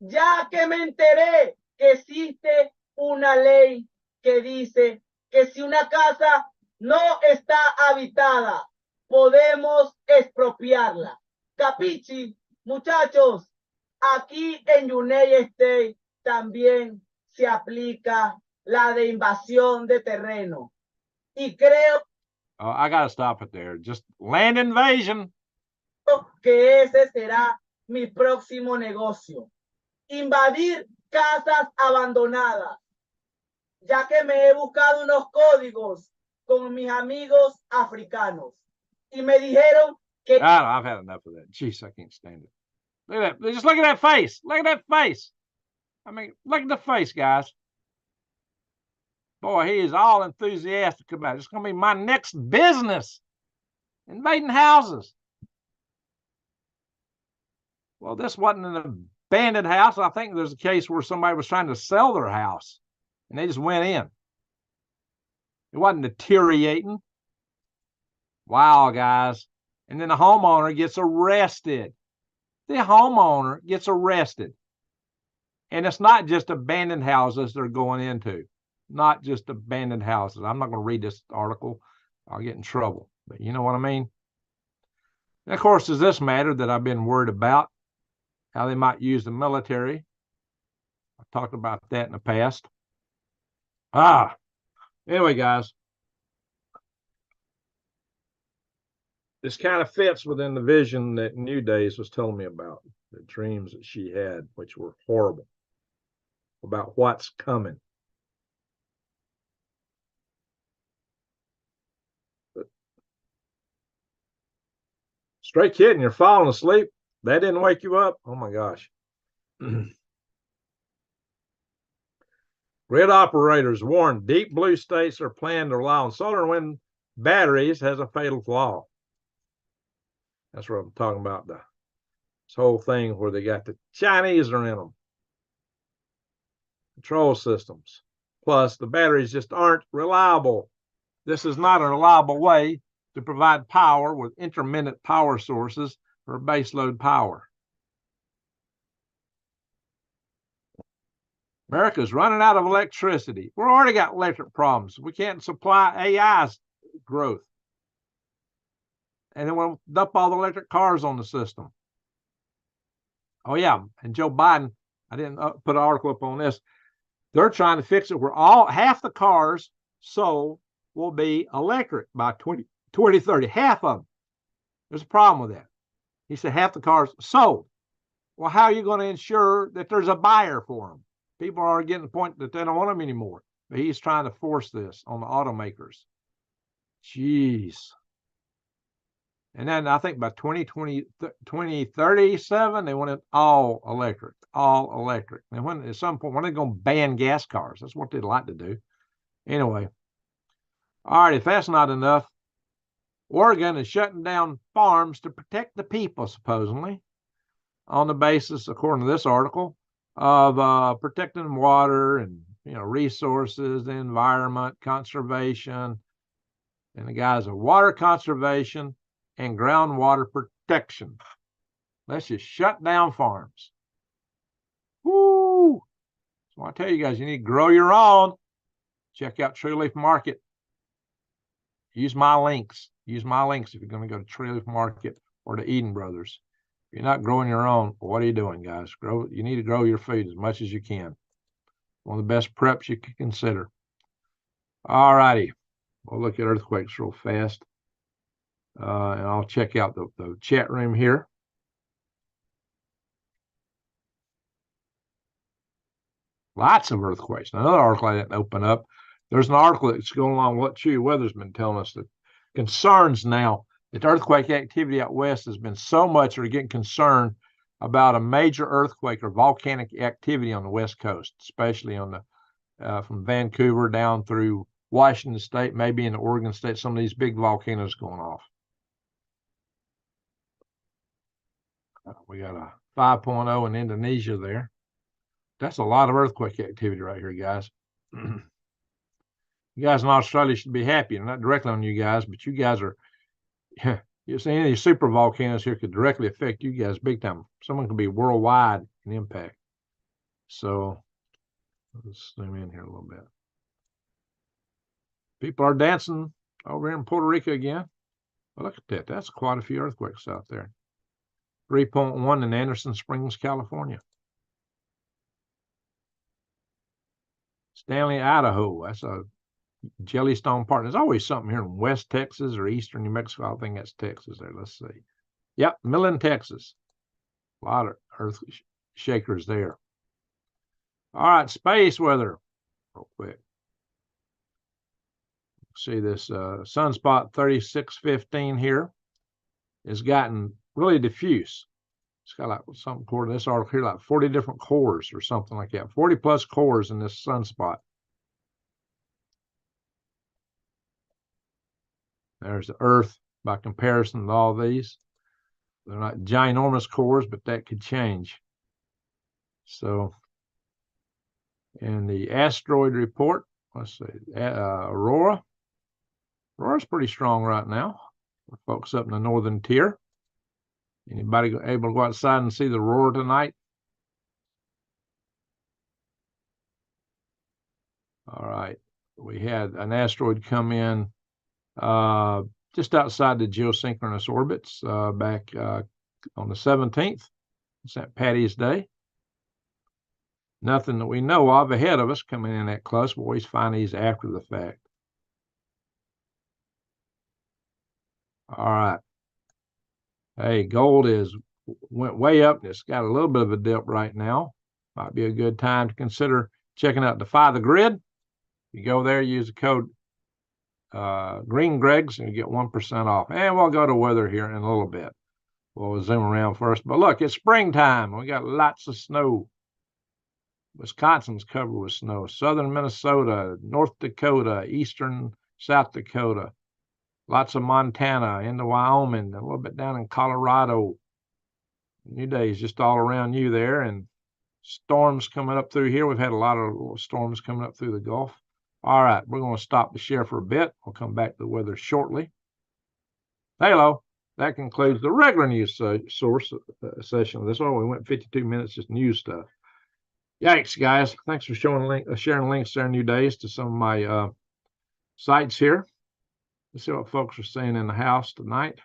ya que me enteré que existe una ley que dice que si una casa no está habitada, podemos expropiarla. Capichi, muchachos, aquí en United States también se aplica la de invasión de terreno. Y creo I got to stop it there. Just land invasion. que ese será mi próximo negocio. Invadir casas abandonadas, ya que me he buscado unos códigos con mis amigos africanos y me dijeron que I've had enough of that. Jeez, I can't stand it. Look at that. Just look at that face. Look at that face. I mean, look at the face, guys. Boy, he is all enthusiastic about it. It's going to be my next business, invading houses. Well, this wasn't an abandoned house. I think there's a case where somebody was trying to sell their house, and they just went in. It wasn't deteriorating. Wow, guys. And then the homeowner gets arrested. The homeowner gets arrested. And it's not just abandoned houses they're going into. Not just abandoned houses. I'm not going to read this article. I'll get in trouble. But you know what I mean? And of course, there's this matter that I've been worried about, how they might use the military. I've talked about that in the past. Anyway, guys. This kind of fits within the vision that New Days was telling me about, the dreams that she had, which were horrible, about what's coming. Straight kidding, you're falling asleep. That didn't wake you up? Oh my gosh. Grid operators warn deep blue states are planning to rely on solar and wind batteries has a fatal flaw. That's what I'm talking about. This whole thing where they got the Chinese are in them. Control systems. Plus, the batteries just aren't reliable. This is not a reliable way to provide power with intermittent power sources for baseload power. America's running out of electricity. We've already got electric problems. We can't supply AI's growth. And then we'll dump all the electric cars on the system. Oh, yeah. And Joe Biden, I didn't put an article up on this. They're trying to fix it where half the cars sold will be electric by 2030. Half of them. There's a problem with that. He said half the cars sold. Well, how are you going to ensure that there's a buyer for them? People are getting to the point that they don't want them anymore. But he's trying to force this on the automakers. Jeez. And then I think by 2037, they want it all electric, all electric. And when at some point, when are they going to ban gas cars? That's what they'd like to do. Anyway. All right, if that's not enough, Oregon is shutting down farms to protect the people, supposedly, on the basis, according to this article, of protecting water and resources, the environment, conservation, and the guys of water conservation and groundwater protection. Let's just shut down farms. Woo! So I tell you guys, you need to grow your own. Check out True Leaf Market. Use my links. Use my links if you're going to go to True Leaf Market or to Eden Brothers. If you're not growing your own, what are you doing, guys? You need to grow your food as much as you can. One of the best preps you can consider. All righty. We'll look at earthquakes real fast. And I'll check out the chat room here. Lots of earthquakes. Another article I didn't open up. There's an article that's going along with what Chewy Weather's been telling us, that concerns now that earthquake activity out west has been so much, they're getting concerned about a major earthquake or volcanic activity on the west coast, especially on the from Vancouver down through Washington State, maybe in Oregon State, some of these big volcanoes going off. We got a 5.0 in Indonesia there. That's a lot of earthquake activity right here, guys. You guys in Australia should be happy. Not directly on you guys, but you guys are, you see, any of these super volcanoes here could directly affect you guys big time. Someone can be worldwide in impact. So let's zoom in here a little bit. People are dancing over here in Puerto Rico again. Well, look at that. That's quite a few earthquakes out there. 3.1 in Anderson Springs, California. Stanley, Idaho. That's a Jellystone Park. There's always something here in West Texas or Eastern New Mexico. I think that's Texas there. Let's see. Yep, Midland, Texas. A lot of earth shakers there. All right, space weather. Real quick. See this Sunspot 3615 here has gotten really diffuse. It's got like something according to this article here, like 40 different cores or something like that. 40 plus cores in this sunspot. There's the Earth by comparison to all these. They're not ginormous cores, but that could change. So, in the asteroid report, let's see, Aurora. Aurora's pretty strong right now. For folks up in the northern tier. Anybody able to go outside and see the aurora tonight? All right. We had an asteroid come in just outside the geosynchronous orbits back on the 17th. St. Patty's Day. Nothing that we know of ahead of us coming in that close. We always find these after the fact. All right. Hey, gold went way up. It's got a little bit of a dip right now. Might be a good time to consider checking out Defy the Grid. You go there, use the code Green Gregs, and you get 1% off. And we'll go to weather here in a little bit. We'll zoom around first. But look, it's springtime. We got lots of snow. Wisconsin's covered with snow. Southern Minnesota, North Dakota, eastern South Dakota. Lots of Montana, into Wyoming, a little bit down in Colorado. New days just all around you there, and storms coming up through here. We've had a lot of storms coming up through the Gulf. All right, we're going to stop the share for a bit. We'll come back to the weather shortly. Hello. That concludes the regular news source session of this one. We went 52 minutes just news stuff. Yikes, guys. Thanks for sharing links there, New Days, to some of my sites here. Let's see what folks are saying in the house tonight.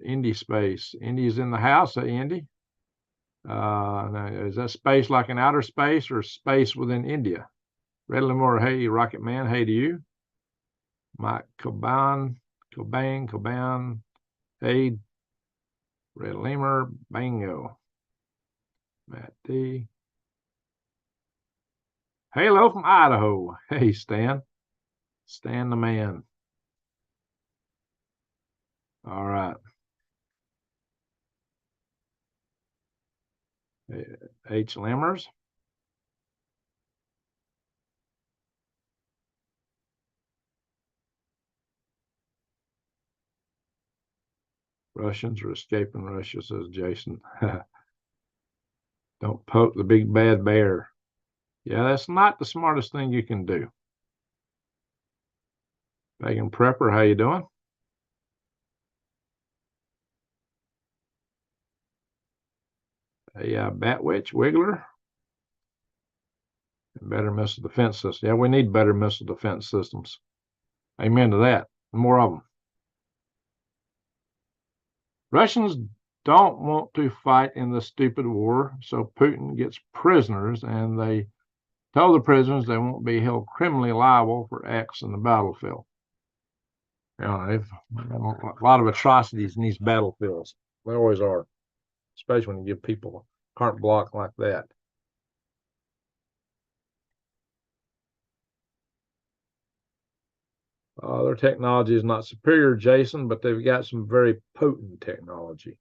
Indy space. Indy's in the house, hey, Indy. Now, is that space like an outer space or space within India? Red Lemur, hey, Rocket Man, hey to you. Mike Coban, hey. Red Lemur, Bango. Matt D. Halo from Idaho. Hey, Stan. Stan the man. All right. H. Lammers. Russians are escaping Russia, says Jason. Don't poke the big bad bear. Yeah, that's not the smartest thing you can do. Megan Prepper, how you doing? Hey, Batwitch, Wiggler. Better missile defense system. Yeah, we need better missile defense systems. Amen to that. More of them. Russians don't want to fight in the stupid war, so Putin gets prisoners, and they tell the prisoners they won't be held criminally liable for acts in the battlefield. You know, they've a lot of atrocities in these battlefields. They always are, especially when you give people a carte blanche like that. Their technology is not superior, Jason, but they've got some very potent technology.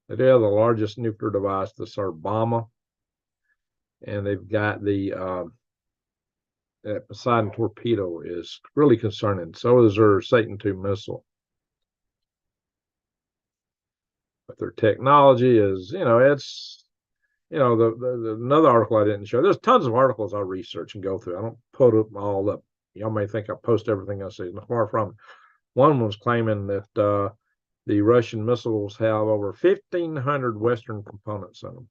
They do have the largest nuclear device, the Sarbama, and they've got the that Poseidon torpedo is really concerning. So is their Satan II missile. But their technology is, it's, another article I didn't show. There's tons of articles I research and go through. I don't put them all up. Y'all may think I post everything I see. Far from it. One was claiming that the Russian missiles have over 1,500 Western components in them.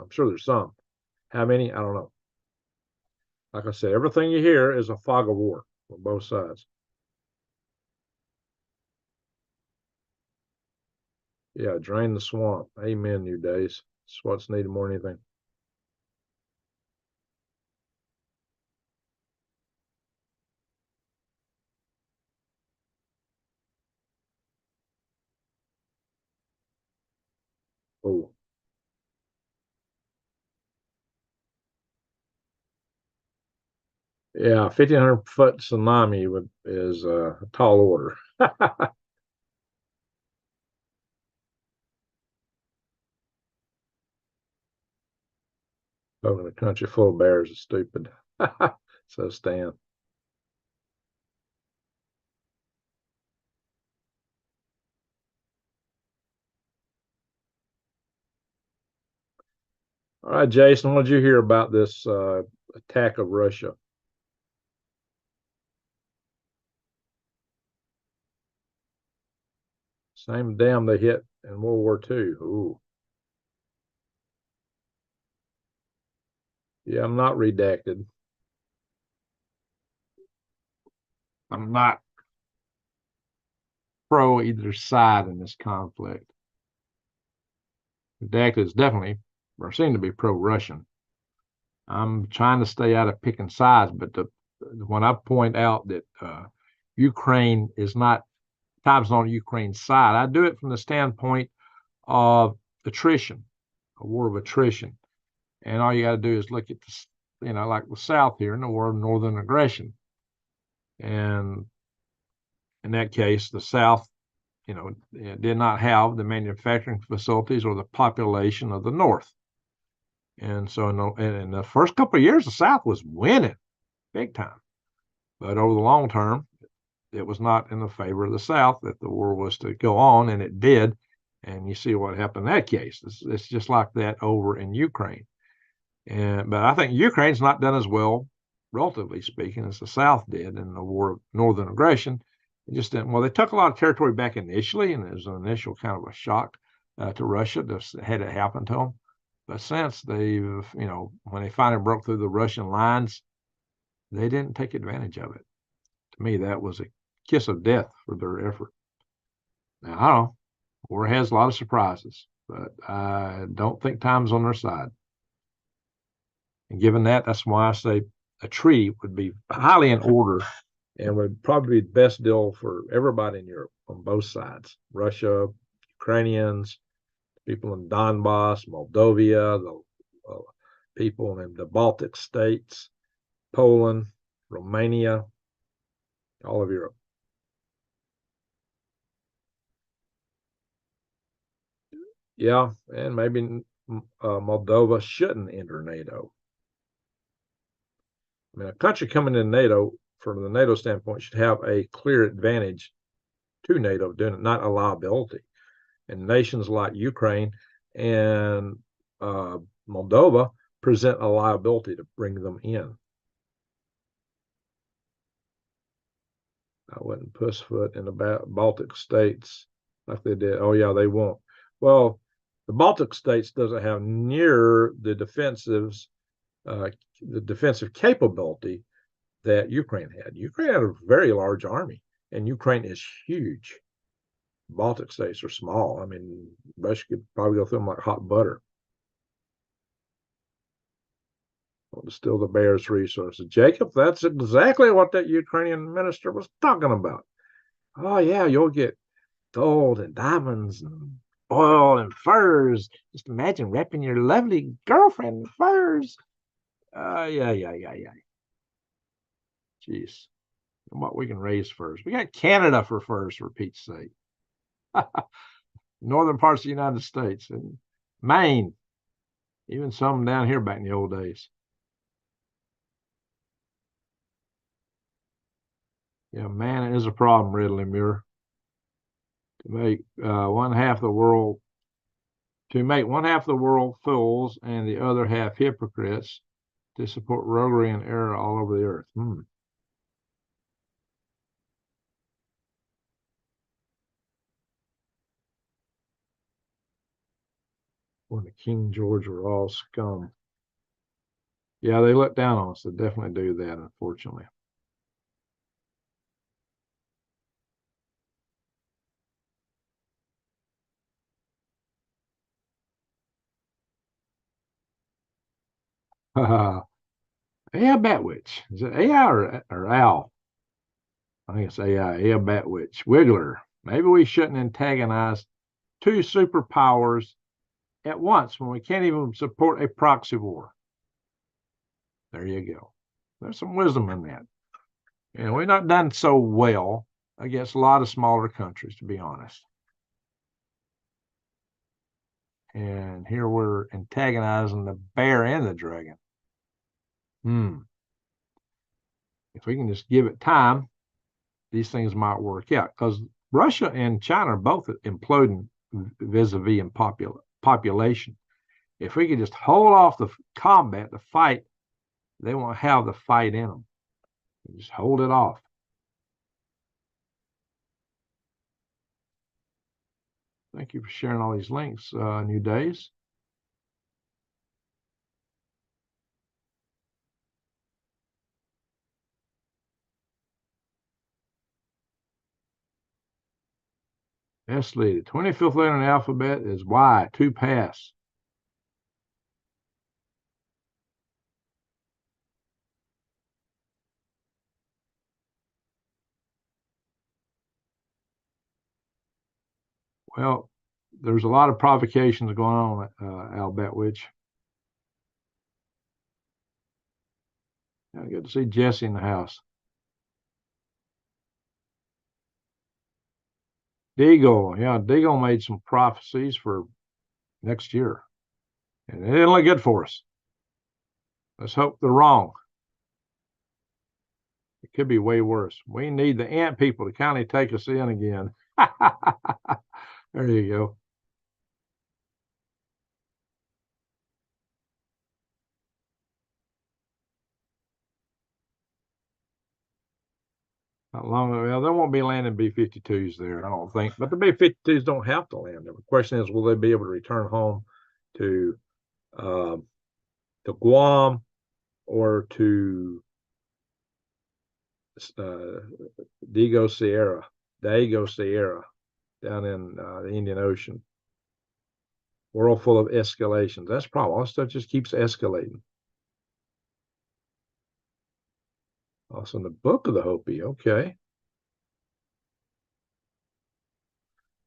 I'm sure there's some. How many? I don't know. Like I said, everything you hear is a fog of war on both sides. Yeah, drain the swamp. Amen, New Days. It's what's needed more than anything. Oh. Yeah, 1,500-foot tsunami is a tall order. Over in a country full of bears is stupid. So Stan. All right, Jason, what did you hear about this attack of Russia? Same dam they hit in World War II. Ooh. Yeah, I'm not redacted. I'm not pro either side in this conflict. Redacted is definitely, or seem to be pro-Russian. I'm trying to stay out of picking sides, but when I point out that Ukraine is not, time's on Ukraine's side, I do it from the standpoint of attrition, a war of attrition. And all you got to do is look at this, like the South here in the war of northern aggression. And in that case, the South, did not have the manufacturing facilities or the population of the North. And so in the first couple of years, the South was winning big time. But over the long term, it was not in the favor of the South that the war was to go on, and it did. And you see what happened in that case. It's just like that over in Ukraine. But I think Ukraine's not done as well, relatively speaking, as the South did in the war of northern aggression. It just didn't. Well, they took a lot of territory back initially, and it was an initial kind of a shock to Russia to had it happen to them. But since they've, when they finally broke through the Russian lines, they didn't take advantage of it. To me, that was a kiss of death for their effort. Now, I don't know. War has a lot of surprises, but I don't think time's on their side. And given that, that's why I say a treaty would be highly in order and would probably be the best deal for everybody in Europe on both sides. Russia, Ukrainians, people in Donbass, Moldova, the people in the Baltic states, Poland, Romania, all of Europe. Yeah, and maybe Moldova shouldn't enter NATO. I mean, a country coming in NATO, from the NATO standpoint, should have a clear advantage to NATO doing it, not a liability. And nations like Ukraine and Moldova present a liability to bring them in. I wouldn't pussyfoot in the Baltic states like they did. Oh yeah, they won't. Well, the Baltic states doesn't have near the defensive capability that Ukraine had. Ukraine had a very large army, and Ukraine is huge. Baltic states are small. I mean, Russia could probably go through them like hot butter. We'll distill the bear's resources. Jacob, that's exactly what that Ukrainian minister was talking about. Oh, yeah, you'll get gold and diamonds and oil and furs. Just imagine wrapping your lovely girlfriend in furs. Yeah. Jeez. And what we can raise furs. We got Canada for furs, for Pete's sake. Northern parts of the United States and Maine. Even some down here back in the old days. Yeah, man, it is a problem, Ridley Muir. To make one half the world fools and the other half hypocrites, to support roguery and error all over the earth. When the King George were all scum. Yeah, they look down on us. They definitely do that, unfortunately. AI Batwitch. Is it AI or Al? I think it's AI. AI Batwitch. Wiggler. Maybe we shouldn't antagonize two superpowers at once when we can't even support a proxy war. There you go. There's some wisdom in that. And we've not done so well against a lot of smaller countries, to be honest. And here we're antagonizing the bear and the dragon. If we can just give it time, these things might work out. Because Russia and China are both imploding vis-a-vis in population. If we could just hold off the combat, the fight, they won't have the fight in them. Just hold it off. Thank you for sharing all these links, New Days. Nestle, the 25th letter in the alphabet is Y, 2 pass. Well, there's a lot of provocations going on, Al Batwitch. Yeah, good to see Jesse in the house. Deagle, yeah, Deagle made some prophecies for next year, and it didn't look good for us. Let's hope they're wrong. It could be way worse. We need the ant people to kind of take us in again. There you go. Not long ago. Well, there won't be landing B-52s there, I don't think. But the B-52s don't have to land there. The question is, will they be able to return home to Guam or to Diego Sierra down in the Indian Ocean? World full of escalations. That's the problem. All this stuff just keeps escalating. Also in the Book of the Hopi. Okay.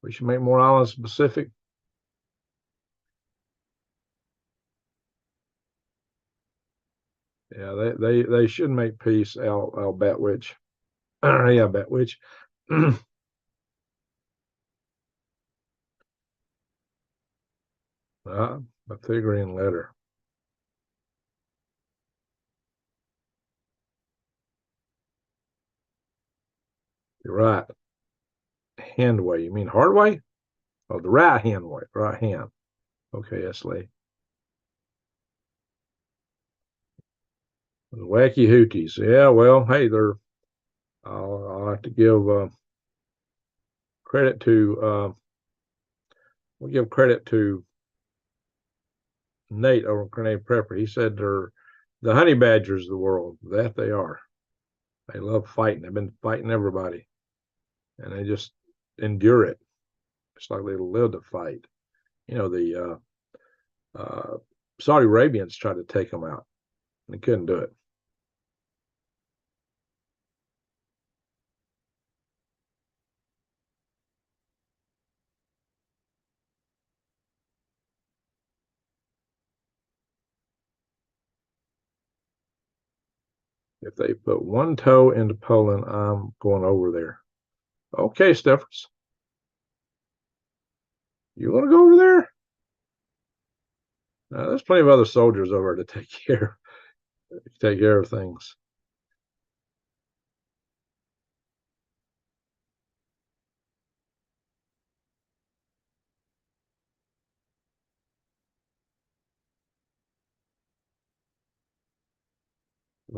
We should make more islands Pacific. Yeah, they should make peace, Al Batwitch. Yeah, Batwitch. Pythagorean letter. You're right. Hand way. You mean hard way? Oh, the right hand way. Right hand. Okay, Esley. The wacky hooties. Yeah, well, hey, I'll have to give credit to we'll give credit to Nate over in Grenade Prepper. He said they're the honey badgers of the world. That they are. They love fighting. They've been fighting everybody, and they just endure it. It's like they live to fight. You know, the Saudi Arabians tried to take them out, and they couldn't do it. If they put one toe into Poland, I'm going over there. Okay, Steffers. You want to go over there? There's plenty of other soldiers over there to take care of things.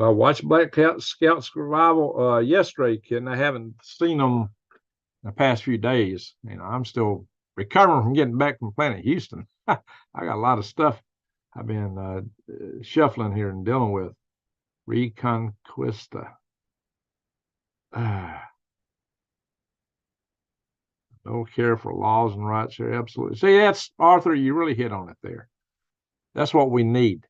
I watched Black Scout Survival yesterday, kid, and I haven't seen them in the past few days. You know, I'm still recovering from getting back from Planet Houston. I got a lot of stuff I've been shuffling here and dealing with. Reconquista. No care for laws and rights here. Absolutely. See, that's Arthur, you really hit on it there. That's what we need.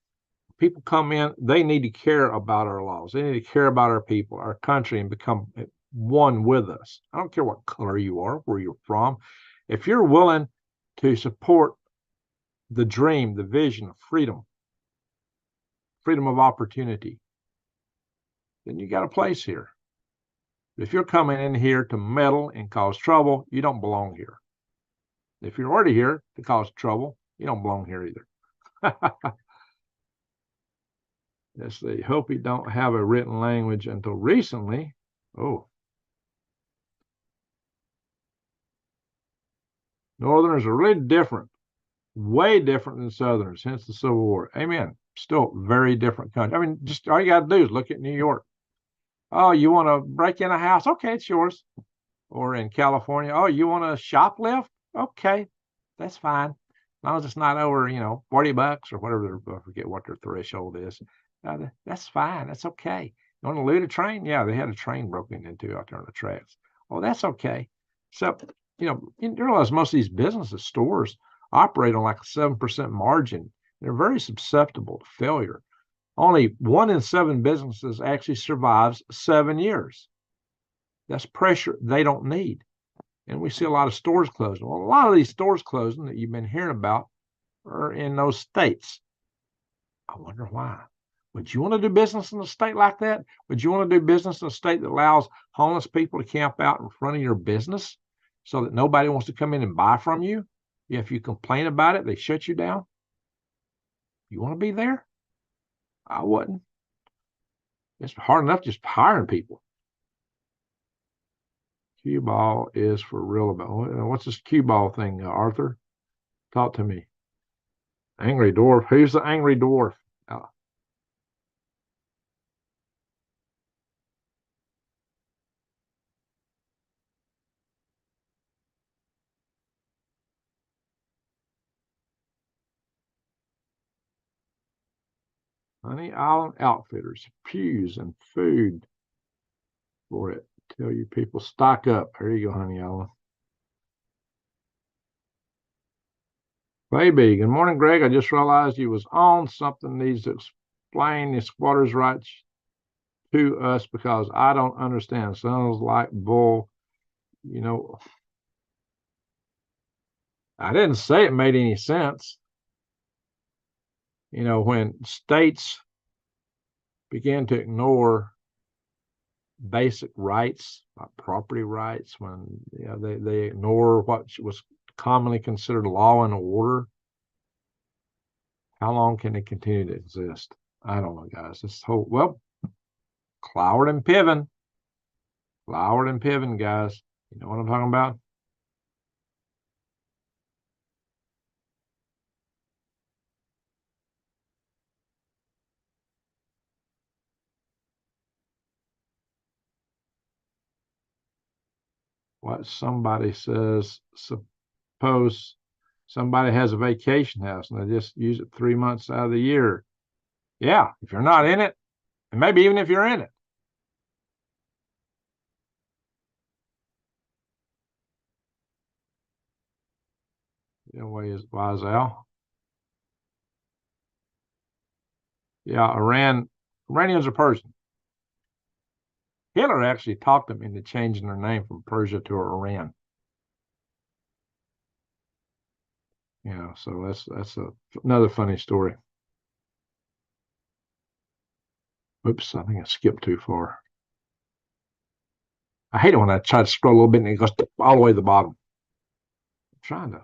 People come in, they need to care about our laws. They need to care about our people, our country, and become one with us. I don't care what color you are, where you're from. If you're willing to support the dream, the vision of freedom of opportunity, then you got a place here. But if you're coming in here to meddle and cause trouble, you don't belong here. If you're already here to cause trouble, you don't belong here either. Yes, they hope you don't have a written language until recently. Oh. Northerners are really different, way different than Southerners, hence the Civil War. Amen. Still very different country. I mean, just all you got to do is look at New York. Oh, you want to break in a house? Okay, it's yours. Or in California, oh, you want to shoplift? Okay, that's fine. As long as it's not over, $40 or whatever, I forget what their threshold is. That's fine. That's okay. You want to loot a train? Yeah, they had a train broken into out there on the tracks. Oh, that's okay. So, you realize most of these businesses, stores, operate on like a 7% margin. They're very susceptible to failure. Only 1 in 7 businesses actually survives 7 years. That's pressure they don't need. And we see a lot of stores closing. Well, a lot of these stores closing that you've been hearing about are in those states. I wonder why. Would you want to do business in a state like that? Would you want to do business in a state that allows homeless people to camp out in front of your business so that nobody wants to come in and buy from you? If you complain about it, they shut you down. You want to be there? I wouldn't. It's hard enough just hiring people. Cue ball is for real about. What's this cue ball thing, Arthur? Talk to me. Angry dwarf. Who's the angry dwarf? Honey Island Outfitters, pews and food for it. Tell you people stock up. There you go, Honey Island. Baby, good morning, Greg. I just realized you was on. Something needs to explain the squatters' rights to us because I don't understand. Sounds like bull. I didn't say it made any sense. When states begin to ignore basic rights, like property rights, when they ignore what was commonly considered law and order, how long can it continue to exist? I don't know, guys. This whole Cloward and Piven, guys. You know what I'm talking about? What somebody says, suppose somebody has a vacation house and they just use it 3 months out of the year. Yeah, if you're not in it, and maybe even if you're in it. Anyway, why is Al? Yeah, Iranians are Persian. Hitler actually talked them into changing their name from Persia to Iran. Yeah, so that's another funny story. Oops, I think I skipped too far. I hate it when I try to scroll a little bit and it goes all the way to the bottom. I'm trying to.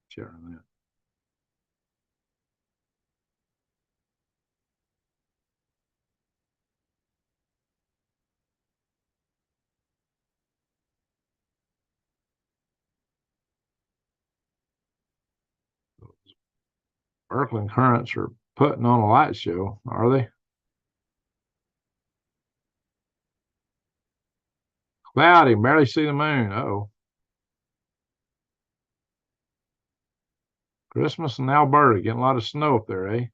Sharing that. Berkeley currents are putting on a light show, are they? Cloudy, barely see the moon. Uh-oh. Christmas in Alberta, getting a lot of snow up there, eh?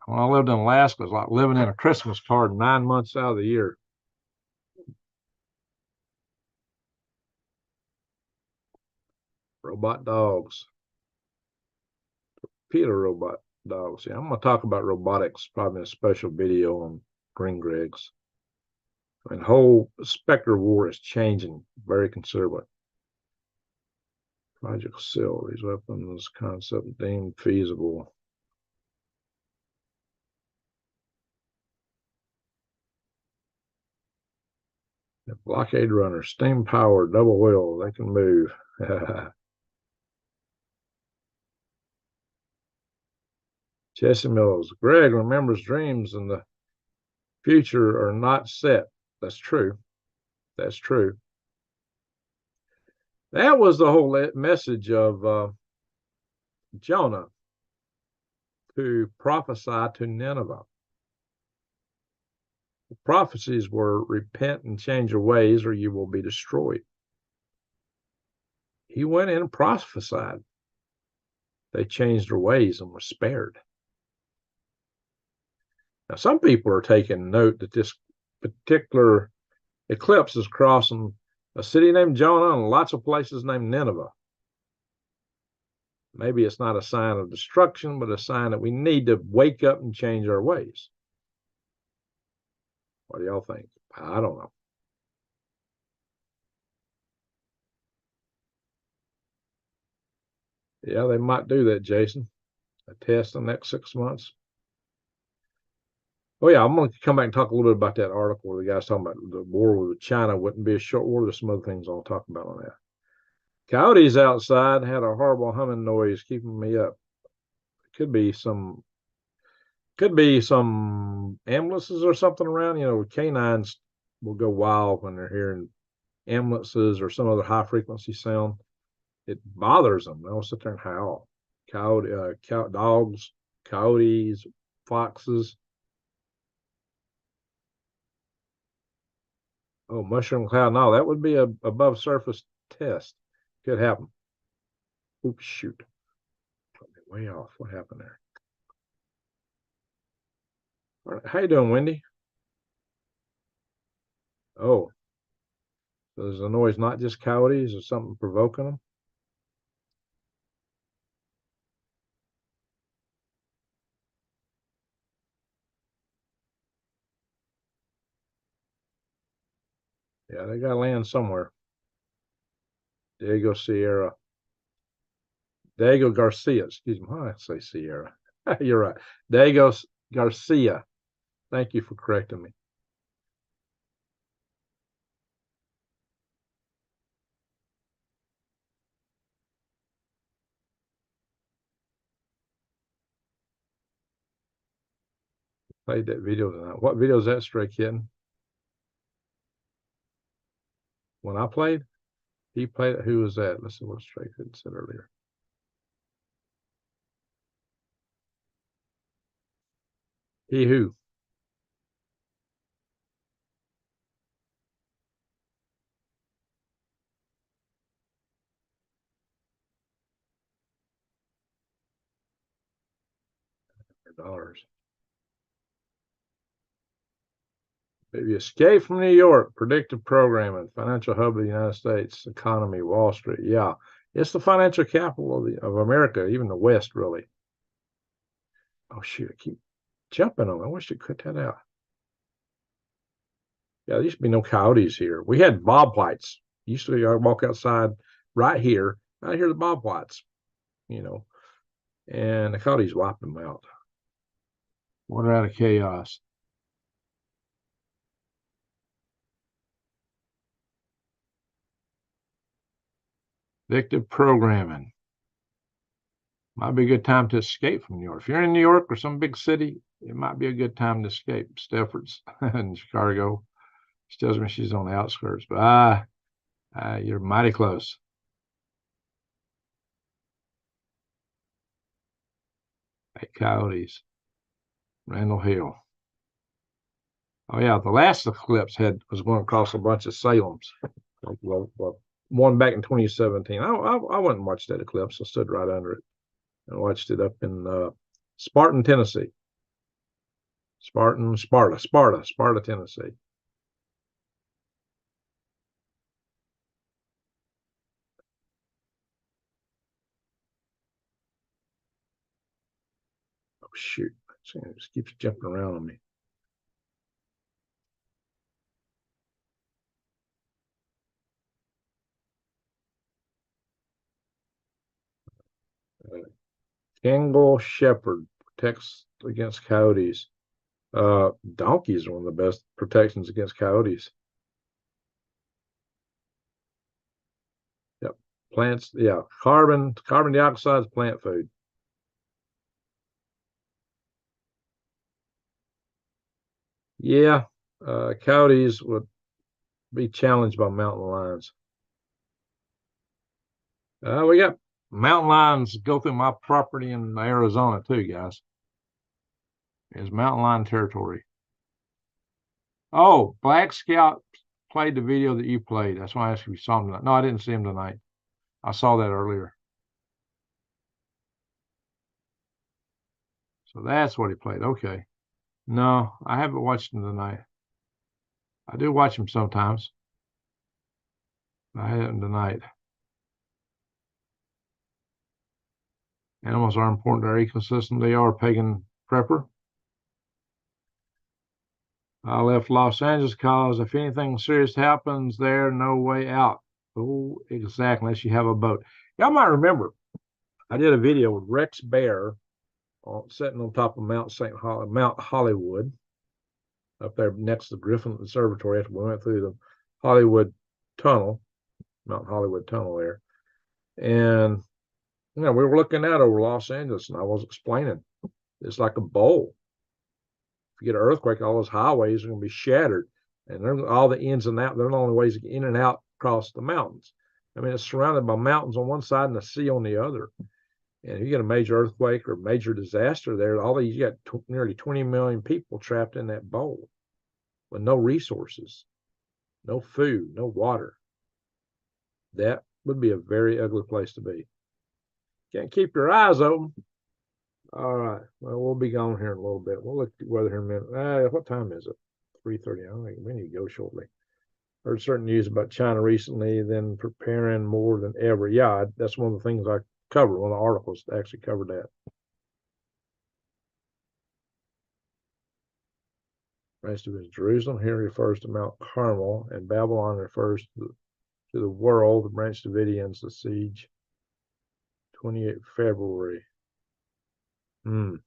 When I lived in Alaska, it was like living in a Christmas card 9 months out of the year. Robot dogs. Peter robot dogs. Yeah, I'm going to talk about robotics probably in a special video on Green Greg's. I mean, the whole specter of war is changing very considerably. Project Seal, these weapons concept deemed feasible. The blockade runner, steam powered, double wheel, they can move. Jesse Mills, Greg remembers dreams in the future are not set. That's true. That's true. That was the whole message of Jonah, who prophesied to Nineveh. The prophecies were repent and change your ways or you will be destroyed. He went in and prophesied. They changed their ways and were spared. Now, some people are taking note that this particular eclipse is crossing a city named Jonah and lots of places named Nineveh. Maybe it's not a sign of destruction, but a sign that we need to wake up and change our ways. What do y'all think? I don't know. Yeah, they might do that, Jason. A test in the next 6 months. Oh, yeah, I'm going to come back and talk a little bit about that article where the guy's talking about the war with China wouldn't be a short war. There's some other things I'll talk about on that. Coyotes outside had a horrible humming noise keeping me up. Could be some ambulances or something around. You know, canines will go wild when they're hearing ambulances or some other high frequency sound. It bothers them. They'll sit there and howl. Dogs, coyotes, foxes. Oh, mushroom cloud. No, that would be a above surface test. Could happen. Oops, shoot. Put me way off. What happened there? All right. How you doing, Wendy? Oh, so there's a noise, not just coyotes, or something provoking them? Yeah, they got to land somewhere. Diego Sierra. Diego Garcia, excuse me. Why did I say Sierra? You're right. Diego Garcia. Thank you for correcting me. Played that video tonight. What video is that, Stray Kitten? When I played? He played it. Who was that? Let's see what Stray Kitten said earlier. He who? $100. Maybe escape from New York, predictive programming, financial hub of the United States, economy, Wall Street. Yeah, it's the financial capital of America, even the West, really. Oh, shoot, I keep jumping on it. I wish I cut that out. Yeah, there used to be no coyotes here. We had bobwhites. Used to walk outside right here. I hear the bobwhites, you know, and the coyotes wiped them out. Water out of chaos. Predictive programming. Might be a good time to escape from New York. If you're in New York or some big city, it might be a good time to escape. Stefford's in Chicago. She tells me she's on the outskirts, but you're mighty close. Hey, coyotes. Randall Hill. Oh yeah, the last eclipse was going across a bunch of Salems. Well, one back in 2017. I went and watched that eclipse. I stood right under it and watched it up in Spartan, Tennessee. Sparta, Tennessee. Oh shoot! It just keeps jumping around on me. Bengal Shepherd protects against coyotes. Donkeys are one of the best protections against coyotes. Yep. Plants, yeah. Carbon dioxide is plant food. Yeah. Coyotes would be challenged by mountain lions. We got mountain lions go through my property in Arizona too, guys. It's mountain lion territory. Oh, Black Scout played the video that you played. That's why I asked if you saw him tonight. No, I didn't see him tonight. I saw that earlier. So that's what he played. Okay. No, I haven't watched him tonight. I do watch him sometimes. I haven't tonight. Animals are important to our ecosystem. They are, pagan prepper. I left Los Angeles because if anything serious happens there, no way out. Oh, exactly, unless you have a boat. Y'all might remember, I did a video with Rex Bear sitting on top of Mount Hollywood, up there next to the Griffin Observatory after we went through the Hollywood Tunnel, Mount Hollywood Tunnel there. And we were looking out over Los Angeles, and I was explaining it's like a bowl. If you get an earthquake, all those highways are going to be shattered, and they're all the ins and out. They're the only ways to get in and out across the mountains. I mean, it's surrounded by mountains on one side and the sea on the other. And if you get a major earthquake or major disaster there, you got nearly 20 million people trapped in that bowl with no resources, no food, no water. That would be a very ugly place to be. Can't keep your eyes open. All right. Well, we'll be gone here in a little bit. We'll look at the weather here in a minute. What time is it? 3:30. I think we need to go shortly. Heard certain news about China recently, then preparing more than ever. Yeah, that's one of the things I covered. One of the articles actually covered that. Rest of it is Jerusalem. Here refers to Mount Carmel, and Babylon refers to the world. The Branch Davidians, the siege. 28 February. They're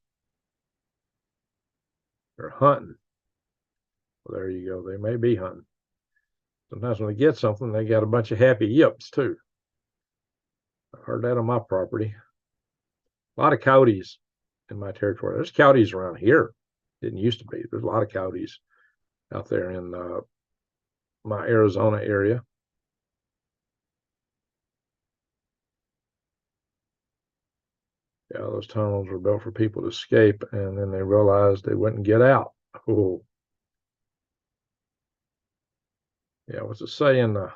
hunting. Well, there you go. They may be hunting. Sometimes when they get something, they got a bunch of happy yips too. I heard that on my property. A lot of coyotes in my territory. There's coyotes around here. Didn't used to be. There's a lot of coyotes out there in my Arizona area. Yeah, those tunnels were built for people to escape, and then they realized they wouldn't get out. Oh. Yeah, what's it say in the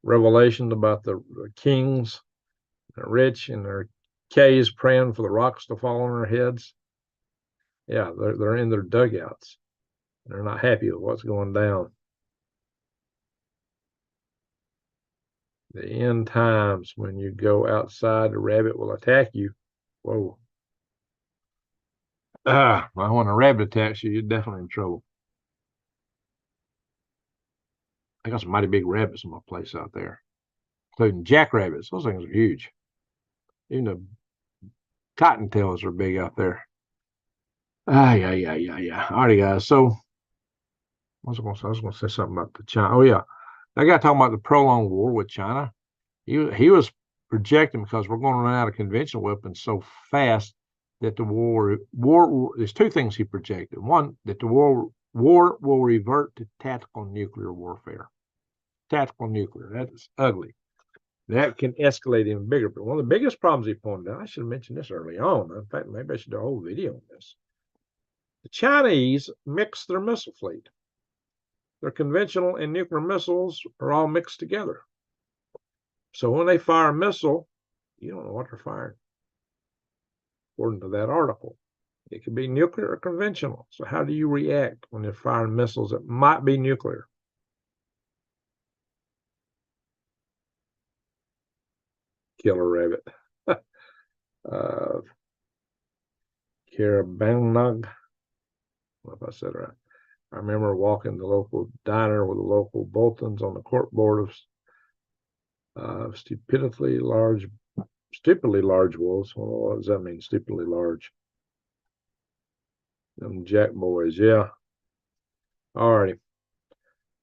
Revelation about the kings, the rich, and their caves praying for the rocks to fall on their heads? Yeah, they're in their dugouts. They're not happy with what's going down. The end times, when you go outside, the rabbit will attack you. Whoa. Well, when a rabbit attacks you, you're definitely in trouble. I got some mighty big rabbits in my place out there, including jackrabbits. Those things are huge. Even the cottontails are big out there. Yeah. All right, guys. So I was going to say something about the China. Oh, yeah. I got talking about the prolonged war with China. He was projecting, because we're going to run out of conventional weapons so fast, that the war there's two things he projected. One, that the war will revert to tactical nuclear warfare. Tactical nuclear. That's ugly. That can escalate even bigger. But one of the biggest problems he pointed out, I should have mentioned this early on. In fact, maybe I should do a whole video on this. The Chinese mix their missile fleet. Their conventional and nuclear missiles are all mixed together. So when they fire a missile, you don't know what they're firing, according to that article. It could be nuclear or conventional. So how do you react when they're firing missiles that might be nuclear? Killer rabbit. Carabannog. What if I said it right? I remember walking the local diner with the local Boltons on the court board of stupidly large wolves. Well, what does that mean, stupidly large? Them jack boys, yeah. All righty.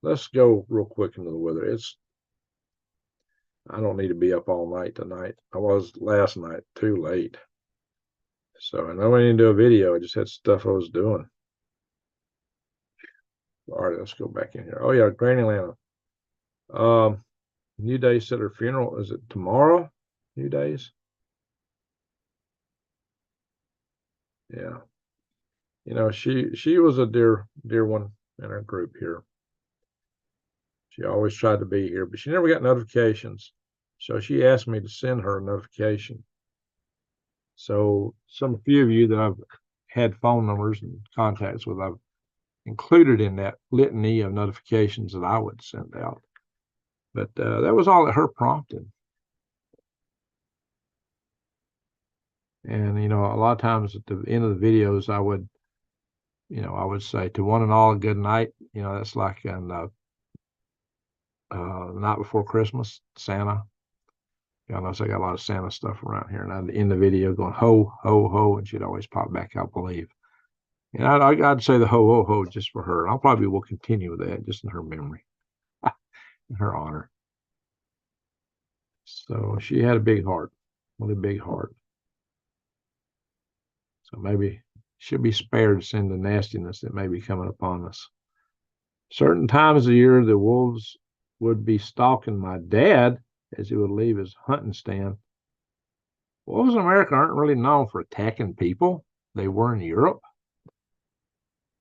Let's go real quick into the weather. I don't need to be up all night tonight. I was last night, too late. So I know I need to do a video. I just had stuff I was doing. All right, let's go back in here. Oh yeah, Granny Lana. New Day said her funeral, is it tomorrow? New Days? Yeah. You know, she was a dear one in our group here. She always tried to be here, but she never got notifications. So she asked me to send her a notification. So a few of you that I've had phone numbers and contacts with, I've included in that litany of notifications that I would send out. But that was all that her prompted. And, you know, a lot of times at the end of the videos, I would say, to one and all, a good night. You know, that's like in the night before Christmas, Santa. Y'all notice I got a lot of Santa stuff around here. And I'd end the video going, ho, ho, ho, and she'd always pop back, I believe. And I'd say the ho, ho, ho just for her. And I probably will continue with that just in her memory, in her honor. So she had a big heart, really big heart. So maybe she'll be spared seeing the nastiness that may be coming upon us. Certain times of the year, the wolves would be stalking my dad as he would leave his hunting stand. Wolves in America aren't really known for attacking people. They were in Europe.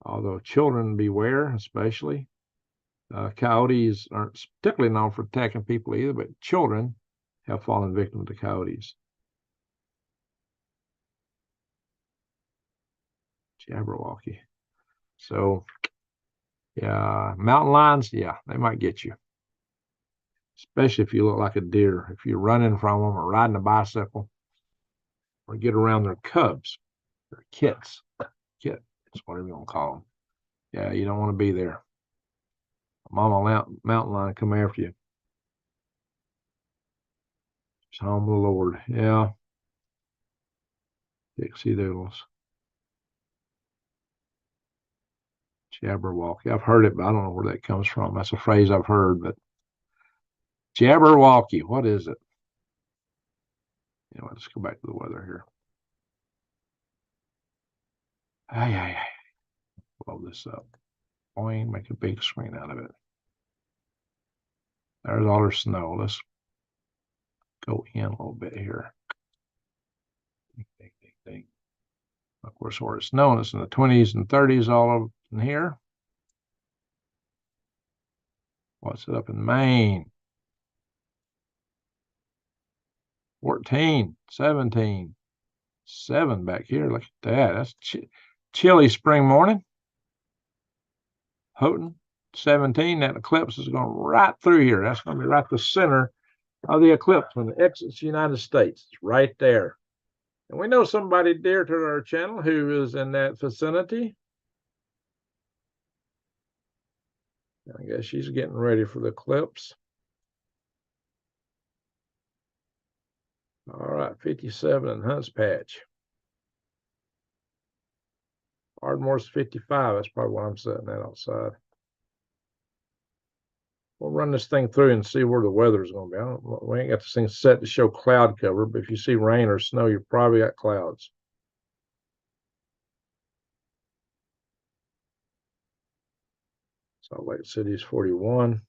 Although children beware, especially. Coyotes aren't particularly known for attacking people either, but children have fallen victim to coyotes. Jabberwocky. So, yeah, mountain lions, yeah, they might get you. Especially if you look like a deer. If you're running from them or riding a bicycle or get around their cubs, their kits, kit, it's whatever you want to call them. Yeah, you don't want to be there. Mama mountain lion come after you. It's home of the Lord. Yeah. Dixie Doodles. Jabberwocky. I've heard it, but I don't know where that comes from. That's a phrase I've heard, but Jabberwocky, what is it? Anyway, let's go back to the weather here. Blow this up. Boing, make a big screen out of it. There's all our snow. Let's go in a little bit here. Of course, where it's snowing, it's in the 20s and 30s all over in here. What's it up in Maine? 14, 17, 7 back here. Look at that. That's chilly spring morning. Houghton, 17. That eclipse is going right through here. That's going to be right the center of the eclipse when it exits the United States. It's right there. And we know somebody dear to our channel who is in that vicinity. I guess she's getting ready for the eclipse. All right, 57 in Hunts Patch. Ardmore's 55. That's probably why I'm setting that outside. We'll run this thing through and see where the weather is going to be. We ain't got this thing set to show cloud cover, but if you see rain or snow, you probably got clouds. Salt Lake City's 41.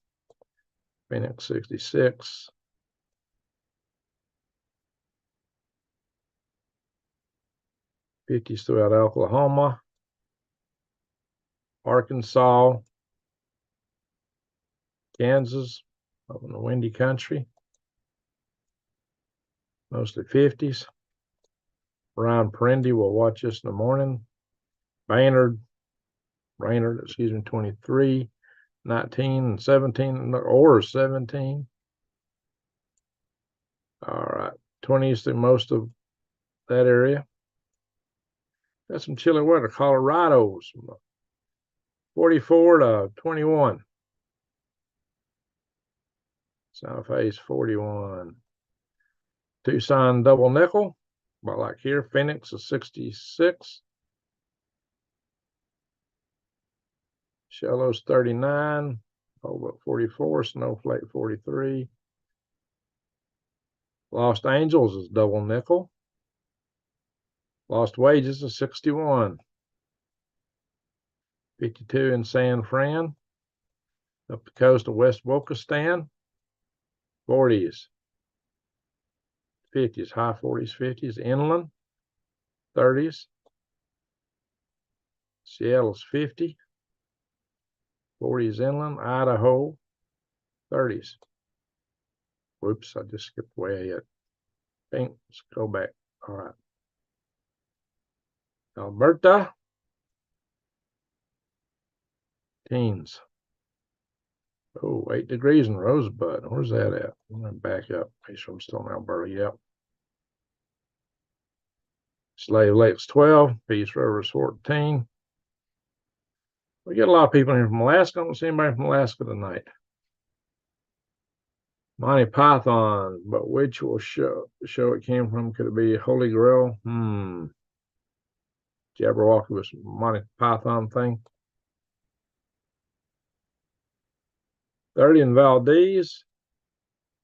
Phoenix 66. '50s throughout Oklahoma, Arkansas, Kansas, up in the windy country, mostly 50s. Ryan Perendi will watch us in the morning. Raynard, 23, 19, and 17, or 17. All right, 20s through most of that area. Got some chilly weather. Colorado's 44 to 21. South Face 41. Tucson double nickel, about like here. Phoenix is 66. Shallows 39. Over 44. Snowflake 43. Lost Angels is double nickel. Lost Wages is 61. 52 in San Fran. Up the coast of West Wokistan. 40s. 50s, high 40s, 50s. Inland, 30s. Seattle's 50. 40s inland. Idaho, 30s. Whoops, I just skipped way ahead. Let's go back. All right. Alberta, teens. Oh, 8 degrees in Rosebud. Where's that at? I'm going to back up. Make sure I'm still in Alberta. Yep. Slave Lake's 12. Peace River's 14. We get a lot of people in here from Alaska. I don't see anybody from Alaska tonight. Monty Python, but which will show it came from? Could it be Holy Grail? Jabberwocky was Monty Python thing. 30 in Valdez.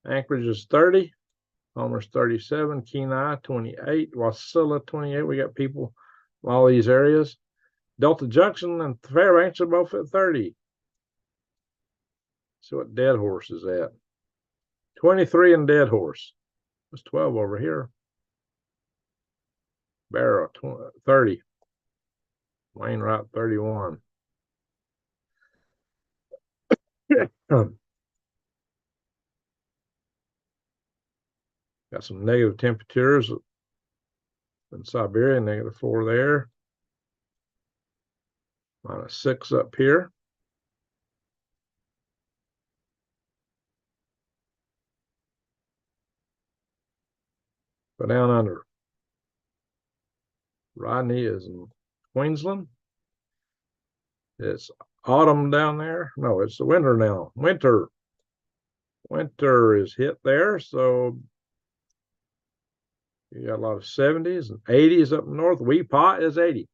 Anchorage is 30. Homer's 37. Kenai 28. Wasilla 28. We got people from all these areas. Delta Junction and Fairbanks are both at 30. See what Dead Horse is at. 23 in Dead Horse. There's 12 over here. Barrow 30. Wainwright 31. Got some negative temperatures in Siberia, -4 there. -6 up here. Go down under. Rodney is in Queensland. It's autumn down there. No, it's the winter now. Winter is hit there, so you got a lot of 70s and 80s up north. Weepaw is 80.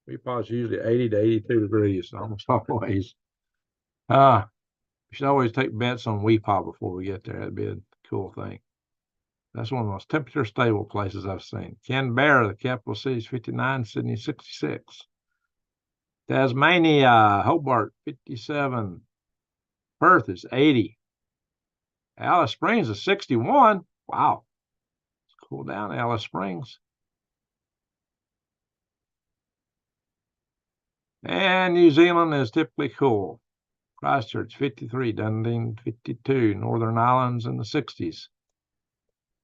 Weepaw is usually 80 to 82 degrees, almost always. We should always take bets on Weepaw before we get there. That'd be a cool thing. That's one of the most temperature stable places I've seen. Canberra, the capital city, is 59. Sydney, 66. Tasmania, Hobart, 57. Perth is 80. Alice Springs is 61. Wow. It's cool down Alice Springs. And New Zealand is typically cool. Christchurch, 53. Dunedin, 52. Northern Islands in the 60s.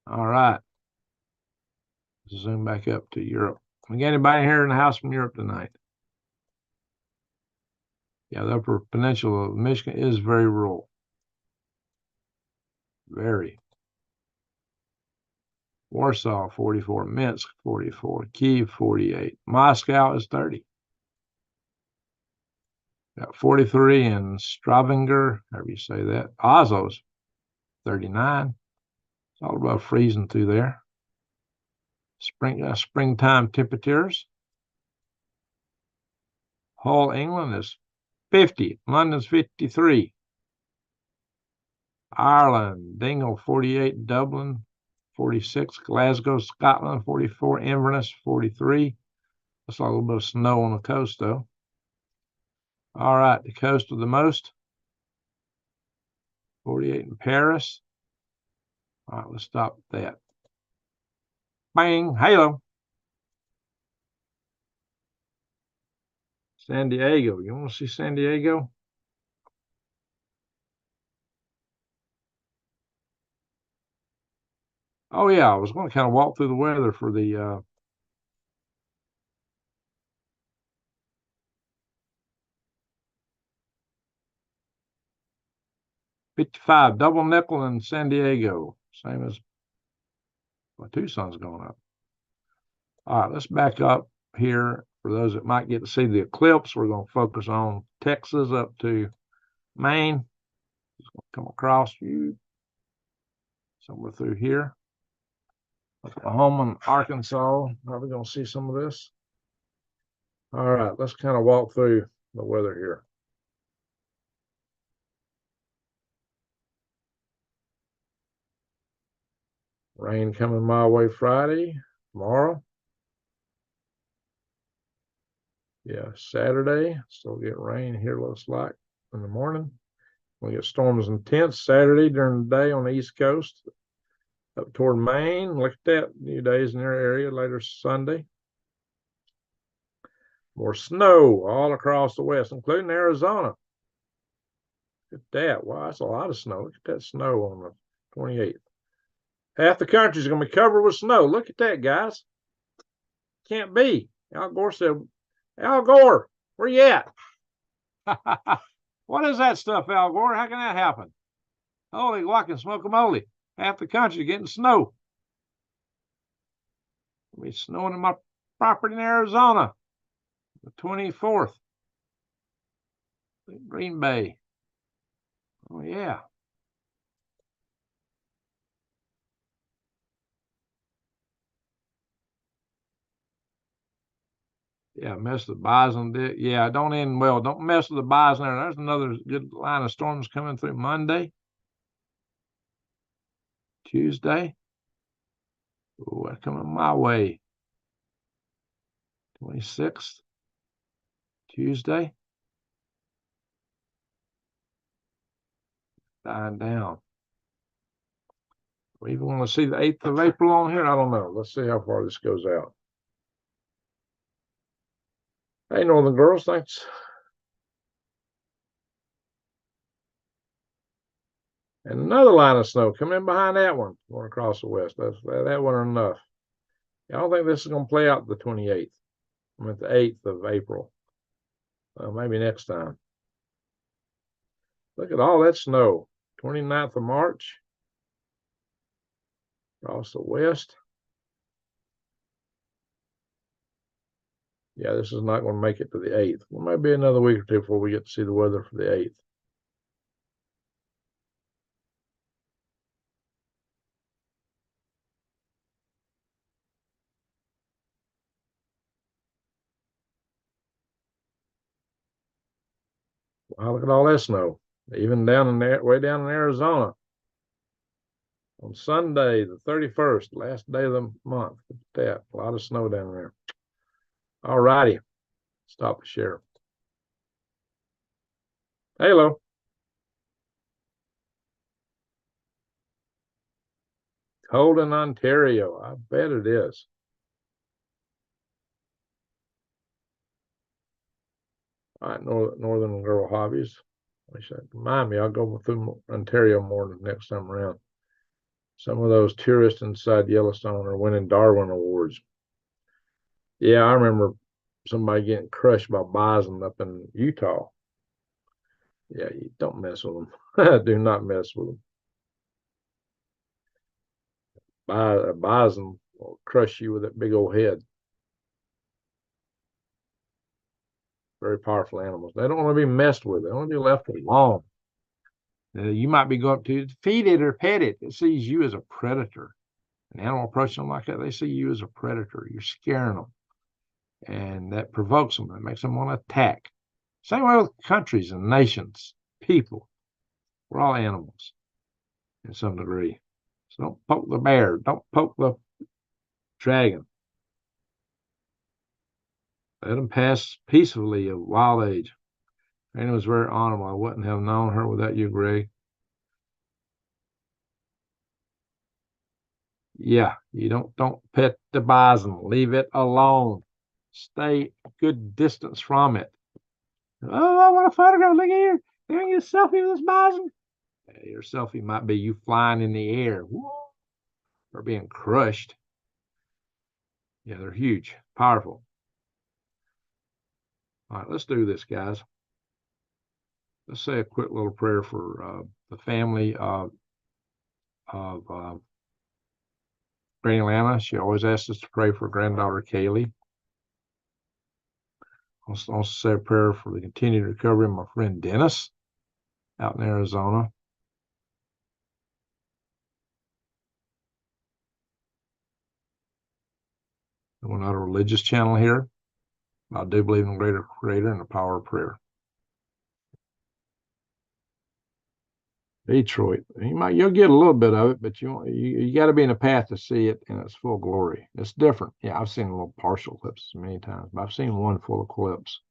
All right. Zoom back up to Europe. We got anybody here in the house from Europe tonight? Yeah, the Upper Peninsula of Michigan is very rural. Very. Warsaw, 44. Minsk, 44. Kyiv, 48. Moscow is 30. Got 43 in Stavanger, however you say that. Oslo's 39. It's all above freezing through there. Springtime temperatures. Hull, England is 50. London's 53. Ireland, Dingle, 48. Dublin, 46. Glasgow, Scotland, 44. Inverness, 43. That's a little bit of snow on the coast, though. All right, the coast with the most. 48 in Paris. All right, let's stop that. Bang, halo. San Diego. You want to see San Diego? Oh, yeah, I was going to kind of walk through the weather for the 55 double nickel in San Diego. Same as my Tucson's going up. All right, let's back up here. For those that might get to see the eclipse, we're going to focus on Texas up to Maine. Just going to come across you somewhere through here. Oklahoma and Arkansas. Are we going to see some of this? All right, let's kind of walk through the weather here. Rain coming my way Friday, tomorrow. Yeah, Saturday, still get rain here, looks like, in the morning. We get storms intense Saturday during the day on the East Coast, up toward Maine. Look at that, new days in their area later Sunday. More snow all across the west, including Arizona. Look at that. Wow, that's a lot of snow. Look at that snow on the 28th. Half the country is going to be covered with snow. Look at that, guys. Can't be. Al Gore said, Al Gore, where you at? What is that stuff, Al Gore? How can that happen? Holy walking smoke-a-moly. Half the country getting snow. It'll be snowing in my property in Arizona. The 24th. Green Bay. Oh, yeah. Yeah, mess with the bison. Yeah, don't end well. Don't mess with the bison there. There's another good line of storms coming through Monday. Tuesday. Oh, that's coming my way. 26th. Tuesday. Dying down. We even want to see the 8th of April on here? I don't know. Let's see how far this goes out. Hey, Northern Girls, thanks. And another line of snow coming in behind that one, going across the west. That wasn't enough. I don't think this is going to play out the 28th. I'm at the 8th of April. Maybe next time. Look at all that snow. 29th of March. Across the west. Yeah, this is not going to make it to the 8th. Well, maybe another week or two before we get to see the weather for the 8th. Wow, look at all that snow. Even down in there, way down in Arizona. On Sunday, the 31st, last day of the month. Look at that. A lot of snow down there. All righty. Stop the share. Hello. Cold in Ontario. I bet it is. All right, Northern Girl Hobbies. Remind me, I'll go through Ontario more the next time around. Some of those tourists inside Yellowstone are winning Darwin Awards. Yeah, I remember somebody getting crushed by bison up in Utah. Yeah, you don't mess with them. Do not mess with them. A bison will crush you with that big old head. Very powerful animals. They don't want to be messed with. They want to be left alone. You might be going up to feed it or pet it. It sees you as a predator. An animal approaching them like that, they see you as a predator. You're scaring them. And that provokes them. That makes them want to attack. Same way with countries and nations, people. We're all animals in some degree. So don't poke the bear. Don't poke the dragon. Let them pass peacefully of wild age. Annie was very honorable. I wouldn't have known her without you, Greg. Yeah, you don't pet the bison. Leave it alone. Stay a good distance from it. Oh, I want a photograph. Look here. Can I get a selfie with this bison? Your selfie might be you flying in the air. Whoa, or being crushed. Yeah, they're huge, powerful. All right, let's do this, guys. Let's say a quick little prayer for the family of Granny Lana. She always asks us to pray for granddaughter Kaylee. Also say a prayer for the continued recovery of my friend Dennis out in Arizona. We're not a religious channel here. I do believe in the greater creator and the power of prayer. Detroit. You'll get a little bit of it, but you got to be in a path to see it in its full glory. It's different. Yeah, I've seen little partial eclipses many times, but I've seen one full eclipse.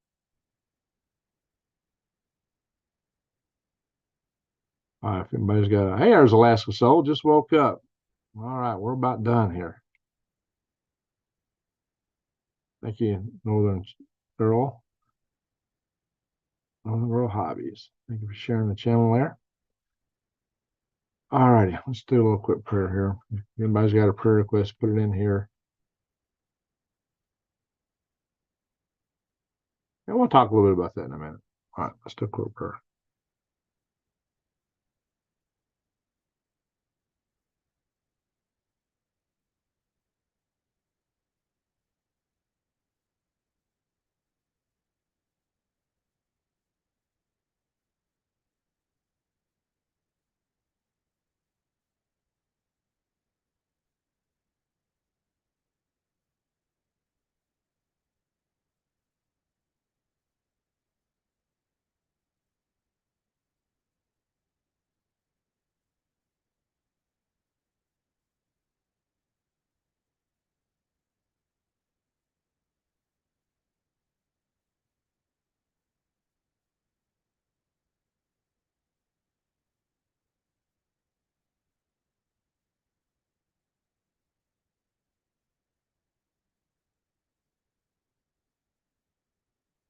All right, if anybody's got hey, there's Alaska Soul, just woke up. All right, we're about done here. Thank you, Northern Girl. Northern Girl Hobbies. Thank you for sharing the channel there. All righty, let's do a little quick prayer here. If anybody's got a prayer request, put it in here. And we'll talk a little bit about that in a minute. All right, let's do a quick prayer.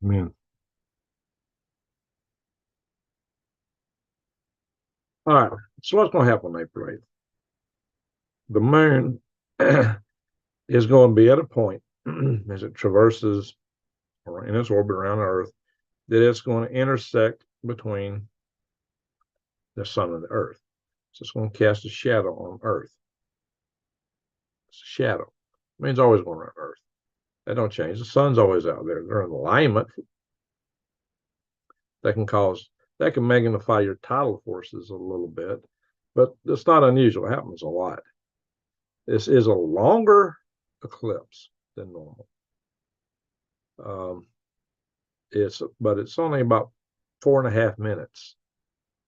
Amen. All right, so what's going to happen on April 8th? The moon is going to be at a point as it traverses or in its orbit around Earth that it's going to intersect between the sun and the Earth. So it's going to cast a shadow on Earth. It's a shadow. It means always going around Earth. That don't change. The sun's always out there. They're in alignment. That can magnify your tidal forces a little bit, but it's not unusual. It happens a lot. This is a longer eclipse than normal. But it's only about 4.5 minutes.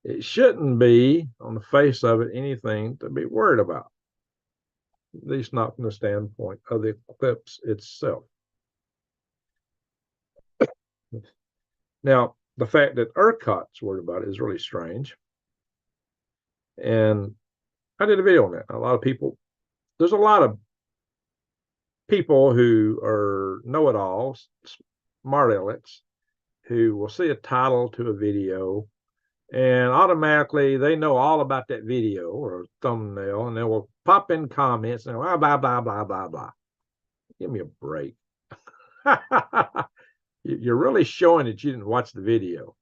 It shouldn't be, on the face of it, anything to be worried about, at least not from the standpoint of the eclipse itself. Now, the fact that ERCOT's worried about it is really strange. And I did a video on that. There's a lot of people who are know-it-alls, smart alecks, who will see a title to a video and automatically they know all about that video or thumbnail, and they will pop in comments and blah, blah, blah, blah, blah, blah. Give me a break. You're really showing that you didn't watch the video,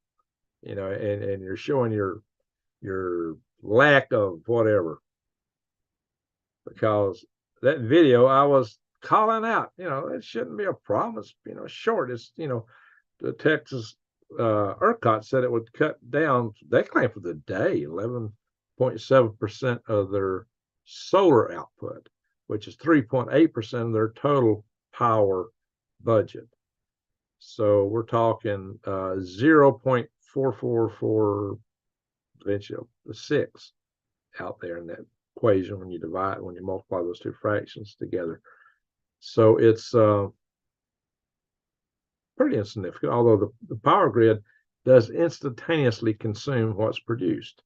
and you're showing your lack of whatever. Because that video, I was calling out, it shouldn't be a problem. It's, short. It's, the Texas ERCOT said it would cut down, they claim for the day, 11.7% of their solar output, which is 3.8% of their total power budget. So we're talking 0.444 eventually 6 out there in that equation when you multiply those two fractions together. So it's pretty insignificant, although the power grid does instantaneously consume what's produced.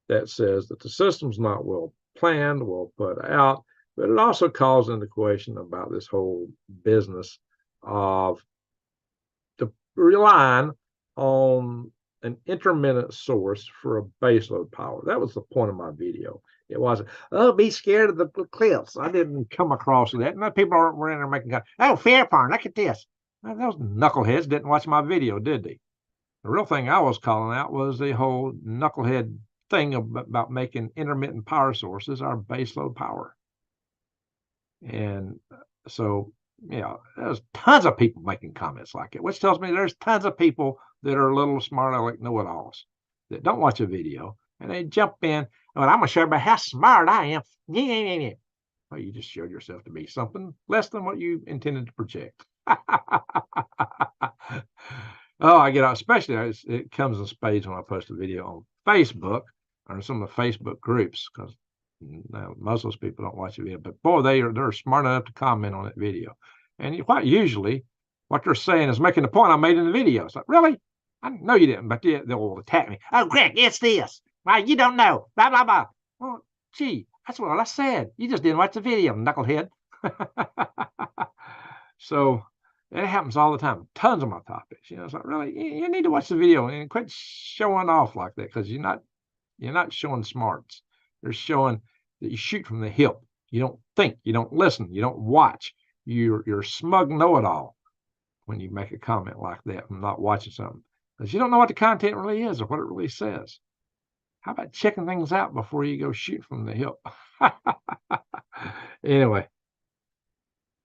That says that the system's not well planned, well put out, but it also calls into question about this whole business of relying on an intermittent source for a baseload power. That was the point of my video. It wasn't, be scared of the eclipse. I didn't come across that. And people were in there making, fair farm, look at this. Those knuckleheads didn't watch my video, did they? The real thing I was calling out was the whole knucklehead thing about making intermittent power sources our baseload power. And so, there's tons of people making comments like it, which tells me there's tons of people that are a little smart aleck know-it-alls that don't watch a video and they jump in. Well, I'm going to show everybody how smart I am. Yeah. Well, you just showed yourself to be something less than what you intended to project. I get out, especially it comes in spades when I post a video on Facebook or some of the Facebook groups, because most of those people don't watch the video, but boy, they're smart enough to comment on that video. And quite usually what they're saying is making the point I made in the video. It's like, really? I know you didn't, but they'll attack me. Oh, Greg, it's this. Well, you don't know. Blah, blah, blah. Well, gee, that's what I said. You just didn't watch the video, knucklehead. So it happens all the time. Tons of my topics. It's like, really, you need to watch the video and quit showing off like that, because you're not showing smarts. You're showing that you shoot from the hip. You don't think, you don't listen, you don't watch. You're smug know-it-all when you make a comment like that from not watching something, because you don't know what the content really is or what it really says. How about checking things out before you go shoot from the hip? Anyway,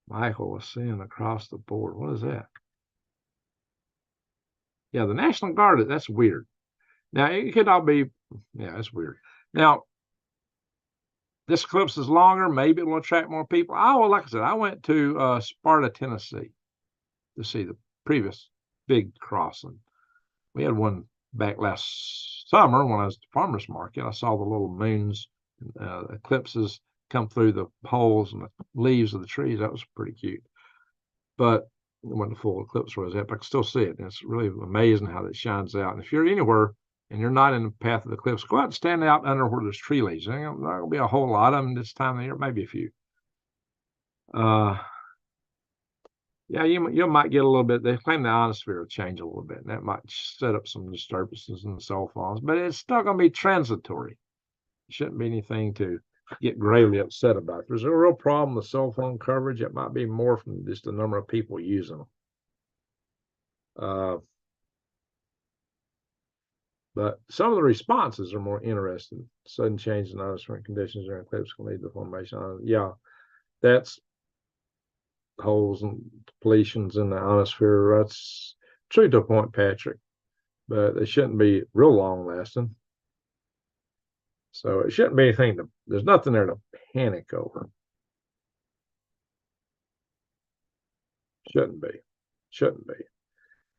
Michael was seeing across the board. What is that? Yeah, the National Guard, that's weird. Now, it could all be, it's weird. Now, this eclipse is longer. Maybe it will attract more people. Like I said, I went to Sparta, Tennessee to see the previous big crossing. We had one back last summer when I was at the farmer's market. I saw the little moons, eclipses come through the holes and the leaves of the trees. That was pretty cute. But when the full eclipse was at, but I can still see it. And it's really amazing how it shines out. And if you're anywhere and you're not in the path of the eclipse, go out and stand out under where there's tree leaves. There'll be a whole lot of them this time of the year, maybe a few. You might get a little bit. They claim the ionosphere will change a little bit, and that might set up some disturbances in the cell phones, but it's still going to be transitory. It shouldn't be anything to get gravely upset about. If there's a real problem with cell phone coverage, it might be more from just the number of people using them. But some of the responses are more interesting. Sudden change in atmospheric conditions during eclipse can lead to the formation. That's holes and depletions in the ionosphere. That's true to a point, Patrick, but they shouldn't be real long lasting. So it shouldn't be anything there's nothing there to panic over. Shouldn't be.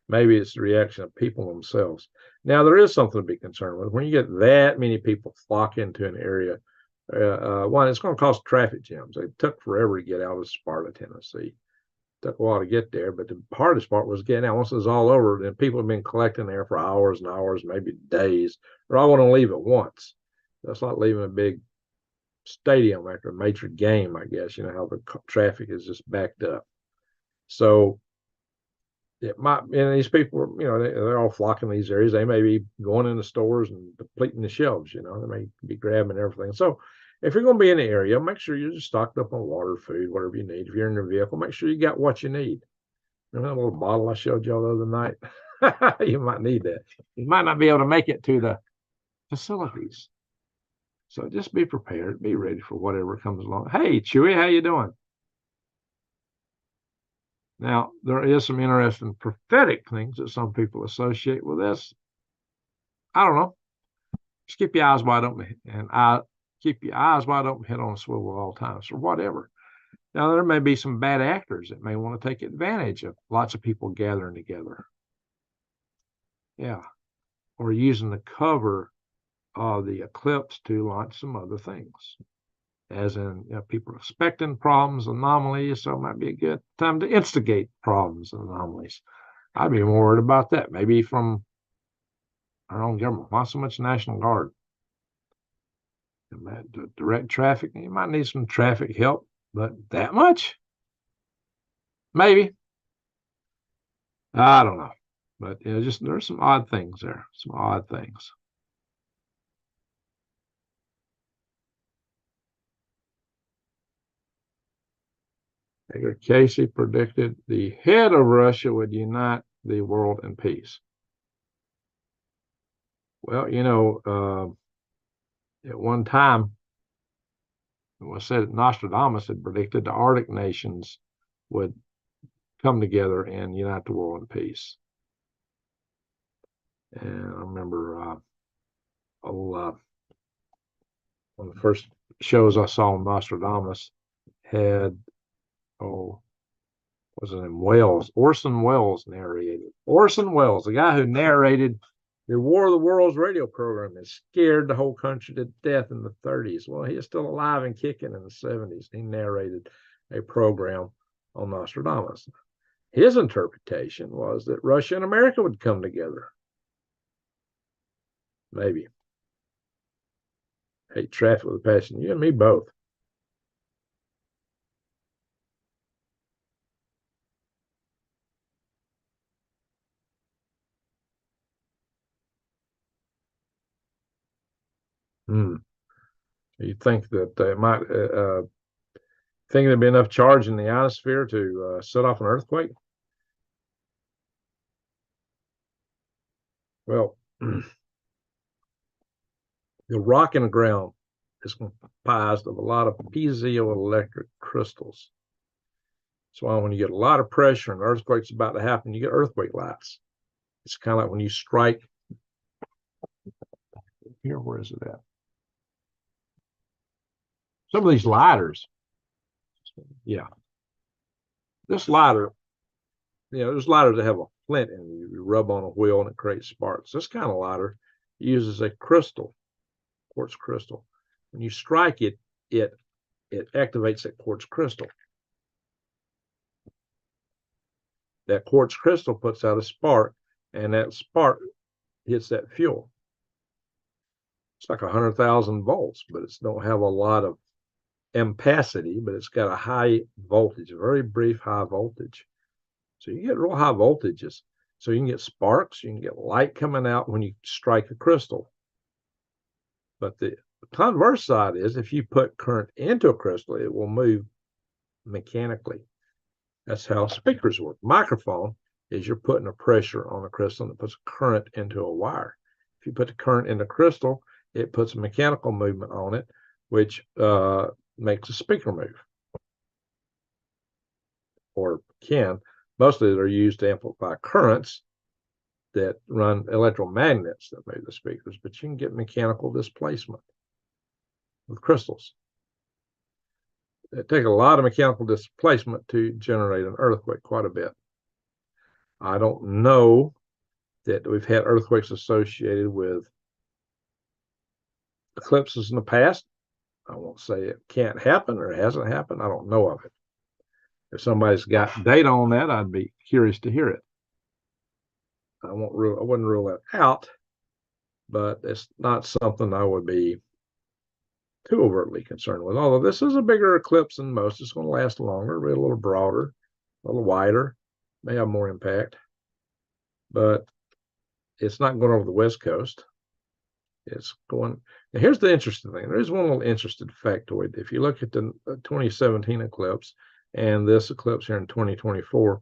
Maybe it's the reaction of people themselves. Now, there is something to be concerned with. When you get that many people flock into an area, one, it's going to cause traffic jams. It took forever to get out of Sparta, Tennessee. It took a while to get there, but the hardest part was getting out. Once it was all over, then people have been collecting there for hours and hours, maybe days. They're all want to leave at once. That's like leaving a big stadium after a major game, I guess. You know how the traffic is just backed up. So it might, and these people, they're all flocking to these areas. They may be going into stores and depleting the shelves. They may be grabbing everything. So if you're going to be in the area, make sure you're just stocked up on water, food, whatever you need. If you're in your vehicle, make sure you got what you need. Remember that little bottle I showed y'all the other night? You might need that. You might not be able to make it to the facilities. So just be prepared, be ready for whatever comes along. Hey, Chewy, how you doing? Now, there is some interesting prophetic things that some people associate with this. I don't know. Just keep your eyes wide open, and keep your eyes wide open, head on a swivel at all times, or whatever. Now, there may be some bad actors that may want to take advantage of lots of people gathering together. Yeah. Or using the cover of the eclipse to launch some other things. As in, people are expecting problems, anomalies, so it might be a good time to instigate problems and anomalies. I'd be more worried about that. Maybe from our own government. Not so much National Guard. Direct traffic, you might need some traffic help, but that much? Maybe. I don't know. But just there's some odd things there. Some odd things. Edgar Casey predicted the head of Russia would unite the world in peace. Well, at one time, it was said that Nostradamus had predicted the Arctic nations would come together and unite the world in peace. And I remember one of the first shows I saw on Nostradamus had, was it in Welles? Orson Welles narrated. Orson Welles, the guy who narrated the War of the Worlds radio program that scared the whole country to death in the 30s. Well, he is still alive and kicking in the 70s. He narrated a program on Nostradamus. His interpretation was that Russia and America would come together. Maybe. Hate traffic with a passion. You and me both. You think that they might think there'd be enough charge in the ionosphere to set off an earthquake? Well, the rock in the ground is comprised of a lot of piezoelectric crystals. So when you get a lot of pressure and an earthquake's about to happen, you get earthquake lights. It's kind of like when you strike. Here, where is it at? Some of these lighters. Yeah. This lighter, there's lighters that have a flint in it. You rub on a wheel and it creates sparks. This kind of lighter uses a crystal, quartz crystal. When you strike it, it activates that quartz crystal. That quartz crystal puts out a spark, and that spark hits that fuel. It's like 100,000 volts, but it don't have a lot of ampacity, but it's got a high voltage, a very brief high voltage. So you get real high voltages. So you can get sparks, you can get light coming out when you strike a crystal. But the converse side is if you put current into a crystal, it will move mechanically. That's how speakers work. Microphone is you're putting a pressure on a crystal and it puts current into a wire. If you put the current in the crystal, it puts a mechanical movement on it, which makes a speaker move. Or can. Mostly they're used to amplify currents that run electromagnets that move the speakers, but you can get mechanical displacement with crystals. It takes a lot of mechanical displacement to generate an earthquake, quite a bit. I don't know that we've had earthquakes associated with eclipses in the past. I won't say it can't happen or it hasn't happened. I don't know of it. If somebody's got data on that, I'd be curious to hear it. I wouldn't rule that out, but it's not something I would be too overtly concerned with. Although this is a bigger eclipse than most, it's going to last longer, be a little broader, a little wider, may have more impact, but it's not going over the West Coast. It's going. Now here's the interesting thing. There is one little interesting factoid. If you look at the 2017 eclipse and this eclipse here in 2024,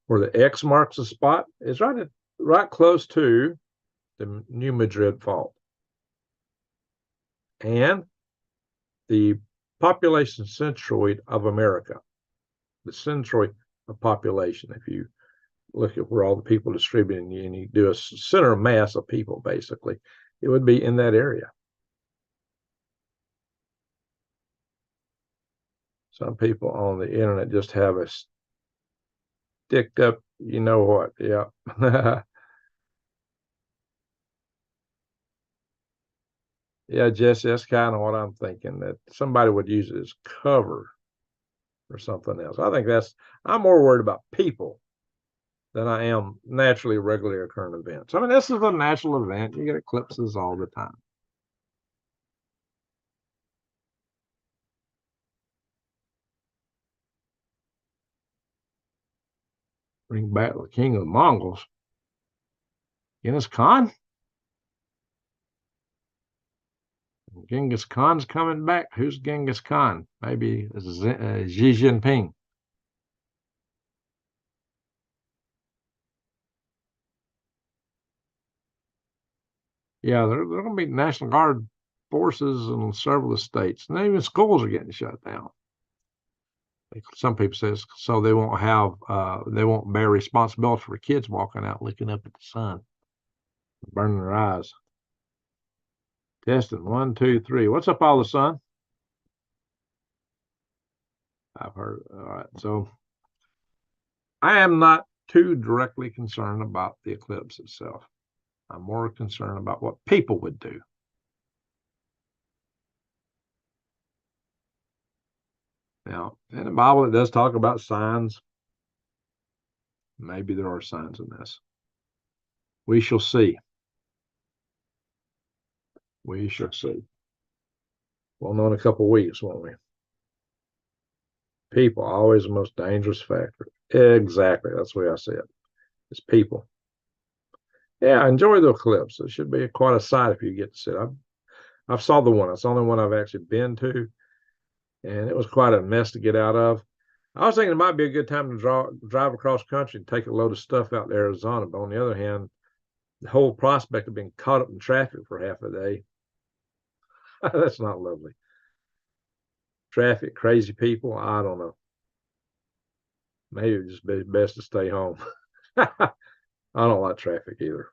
where the X marks the spot, is right close to the New Madrid Fault. And the population centroid of America, the centroid of population, if you look at where all the people distributed and you do a center of mass of people, basically, it would be in that area. Some people on the internet just have a sticked up, you know what, yeah. Yeah, Jesse, that's kind of what I'm thinking, that somebody would use it as cover or something else. I'm more worried about people than I am naturally regularly occurring events. I mean, this is a natural event. You get eclipses all the time. Bring back the king of the Mongols. Genghis Khan? Genghis Khan's coming back. Who's Genghis Khan? Maybe Xi Jinping. Yeah, they're going to be National Guard forces in several of the states. And even schools are getting shut down. Some people say so they won't bear responsibility for kids walking out looking up at the sun, burning their eyes. Testing 1, 2, 3. What's up, all the sun? I've heard. All right, so I am not too directly concerned about the eclipse itself. I'm more concerned about what people would do. Now, in the Bible, it does talk about signs. Maybe there are signs in this. We shall see. We shall see. We'll know in a couple of weeks, won't we? People, always the most dangerous factor. Exactly. That's the way I see it. It's people. Yeah, enjoy the eclipse. It should be quite a sight if you get to see it. I've saw the one. It's the only one I've actually been to, and it was quite a mess to get out of. I was thinking it might be a good time to drive across country and take a load of stuff out to Arizona. But on the other hand, the whole prospect of being caught up in traffic for half a day, that's not lovely. Traffic, crazy people, I don't know. Maybe it'd just be best to stay home. I don't like traffic either.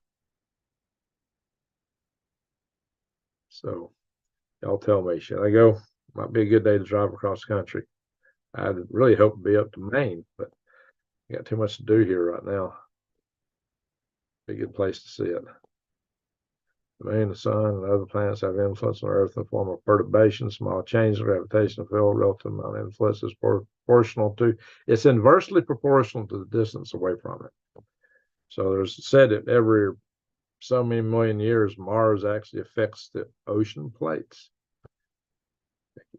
So y'all tell me, should I go? Might be a good day to drive across the country. I'd really hope to be up to Maine, but I got too much to do here right now. Be a good place to see it. The moon, the sun, and other planets have influence on Earth in the form of perturbations. Small changes in gravitational field relative amount of influence is proportional to. It's inversely proportional to the distance away from it. So there's said that every so many million years, Mars actually affects the ocean plates.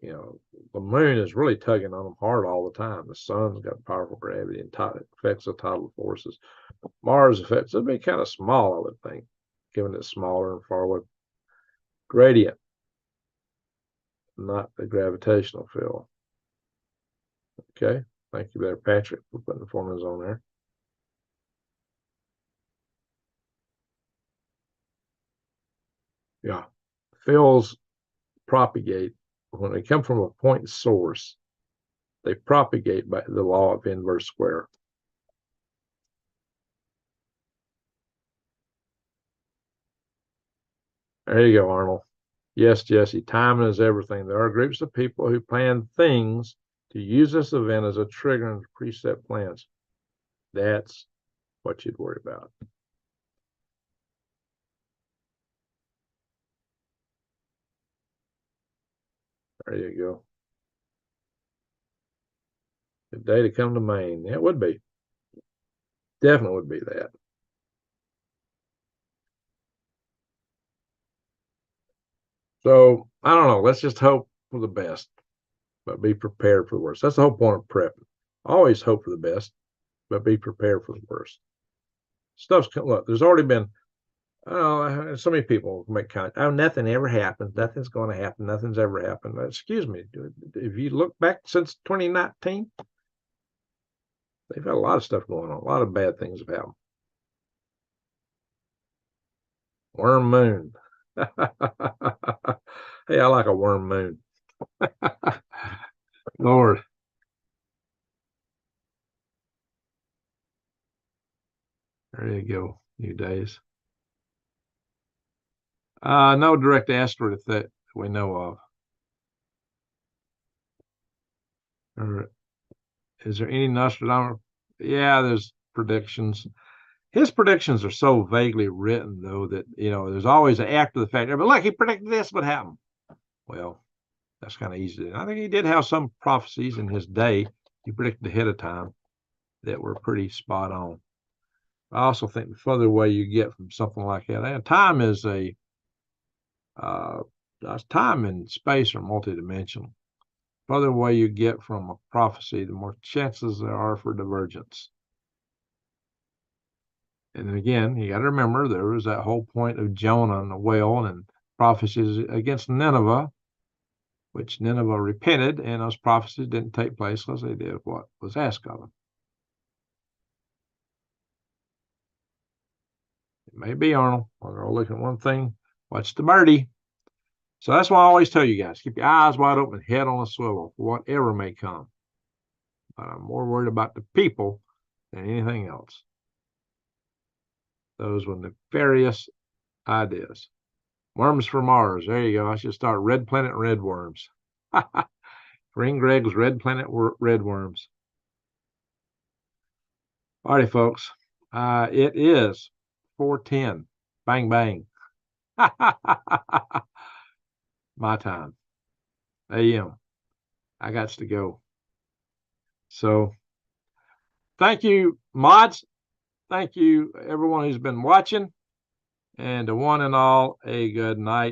You know, the moon is really tugging on them hard all the time. The sun's got powerful gravity and it affects the tidal forces. Mars affects, it'd be kind of small, I would think, given it's smaller and far away. Gradient, not the gravitational field. Okay, thank you there, Patrick, for putting the formulas on there. Yeah, fields propagate when they come from a point source. They propagate by the law of inverse square. There you go, Arnold. Yes, Jesse, timing is everything. There are groups of people who plan things to use this event as a trigger and preset plans. That's what you'd worry about. There you go. Good day to come to Maine. Yeah, it would be. Definitely would be that. So I don't know. Let's just hope for the best, but be prepared for the worst. That's the whole point of prepping. Always hope for the best, but be prepared for the worst. Stuff's look. There's already been. Oh, so many people make comments. Oh, nothing ever happened. Nothing's going to happen. Nothing's ever happened. Excuse me. If you look back since 2019, they've had a lot of stuff going on. A lot of bad things have happened. Worm moon. Hey, I like a worm moon. Lord. There you go. New days. No direct asteroid that we know of. Or is there any Nostradamus? Yeah, there's predictions. His predictions are so vaguely written, though, that there's always an after the fact. But look, he predicted this would happen. Well, that's kind of easy. I think he did have some prophecies in his day. He predicted ahead of time that were pretty spot on. I also think the further away you get from something like that, and time is time and space are multidimensional. The further away you get from a prophecy, the more chances there are for divergence. And then again, you got to remember there was that whole point of Jonah and the whale and prophecies against Nineveh, which Nineveh repented, and those prophecies didn't take place because they did what was asked of them. It may be, Arnold. We're all looking at one thing. Watch the birdie. So that's why I always tell you guys, keep your eyes wide open, head on a swivel, whatever may come. But I'm more worried about the people than anything else. Those were nefarious ideas. Worms for Mars. There you go. I should start Red Planet Red Worms. Ring Greg's Red Planet Red Worms. All right, folks. It is 4:10. Bang, bang. My time. AM. I got to go. So thank you, mods. Thank you, everyone who's been watching. And to one and all, a good night.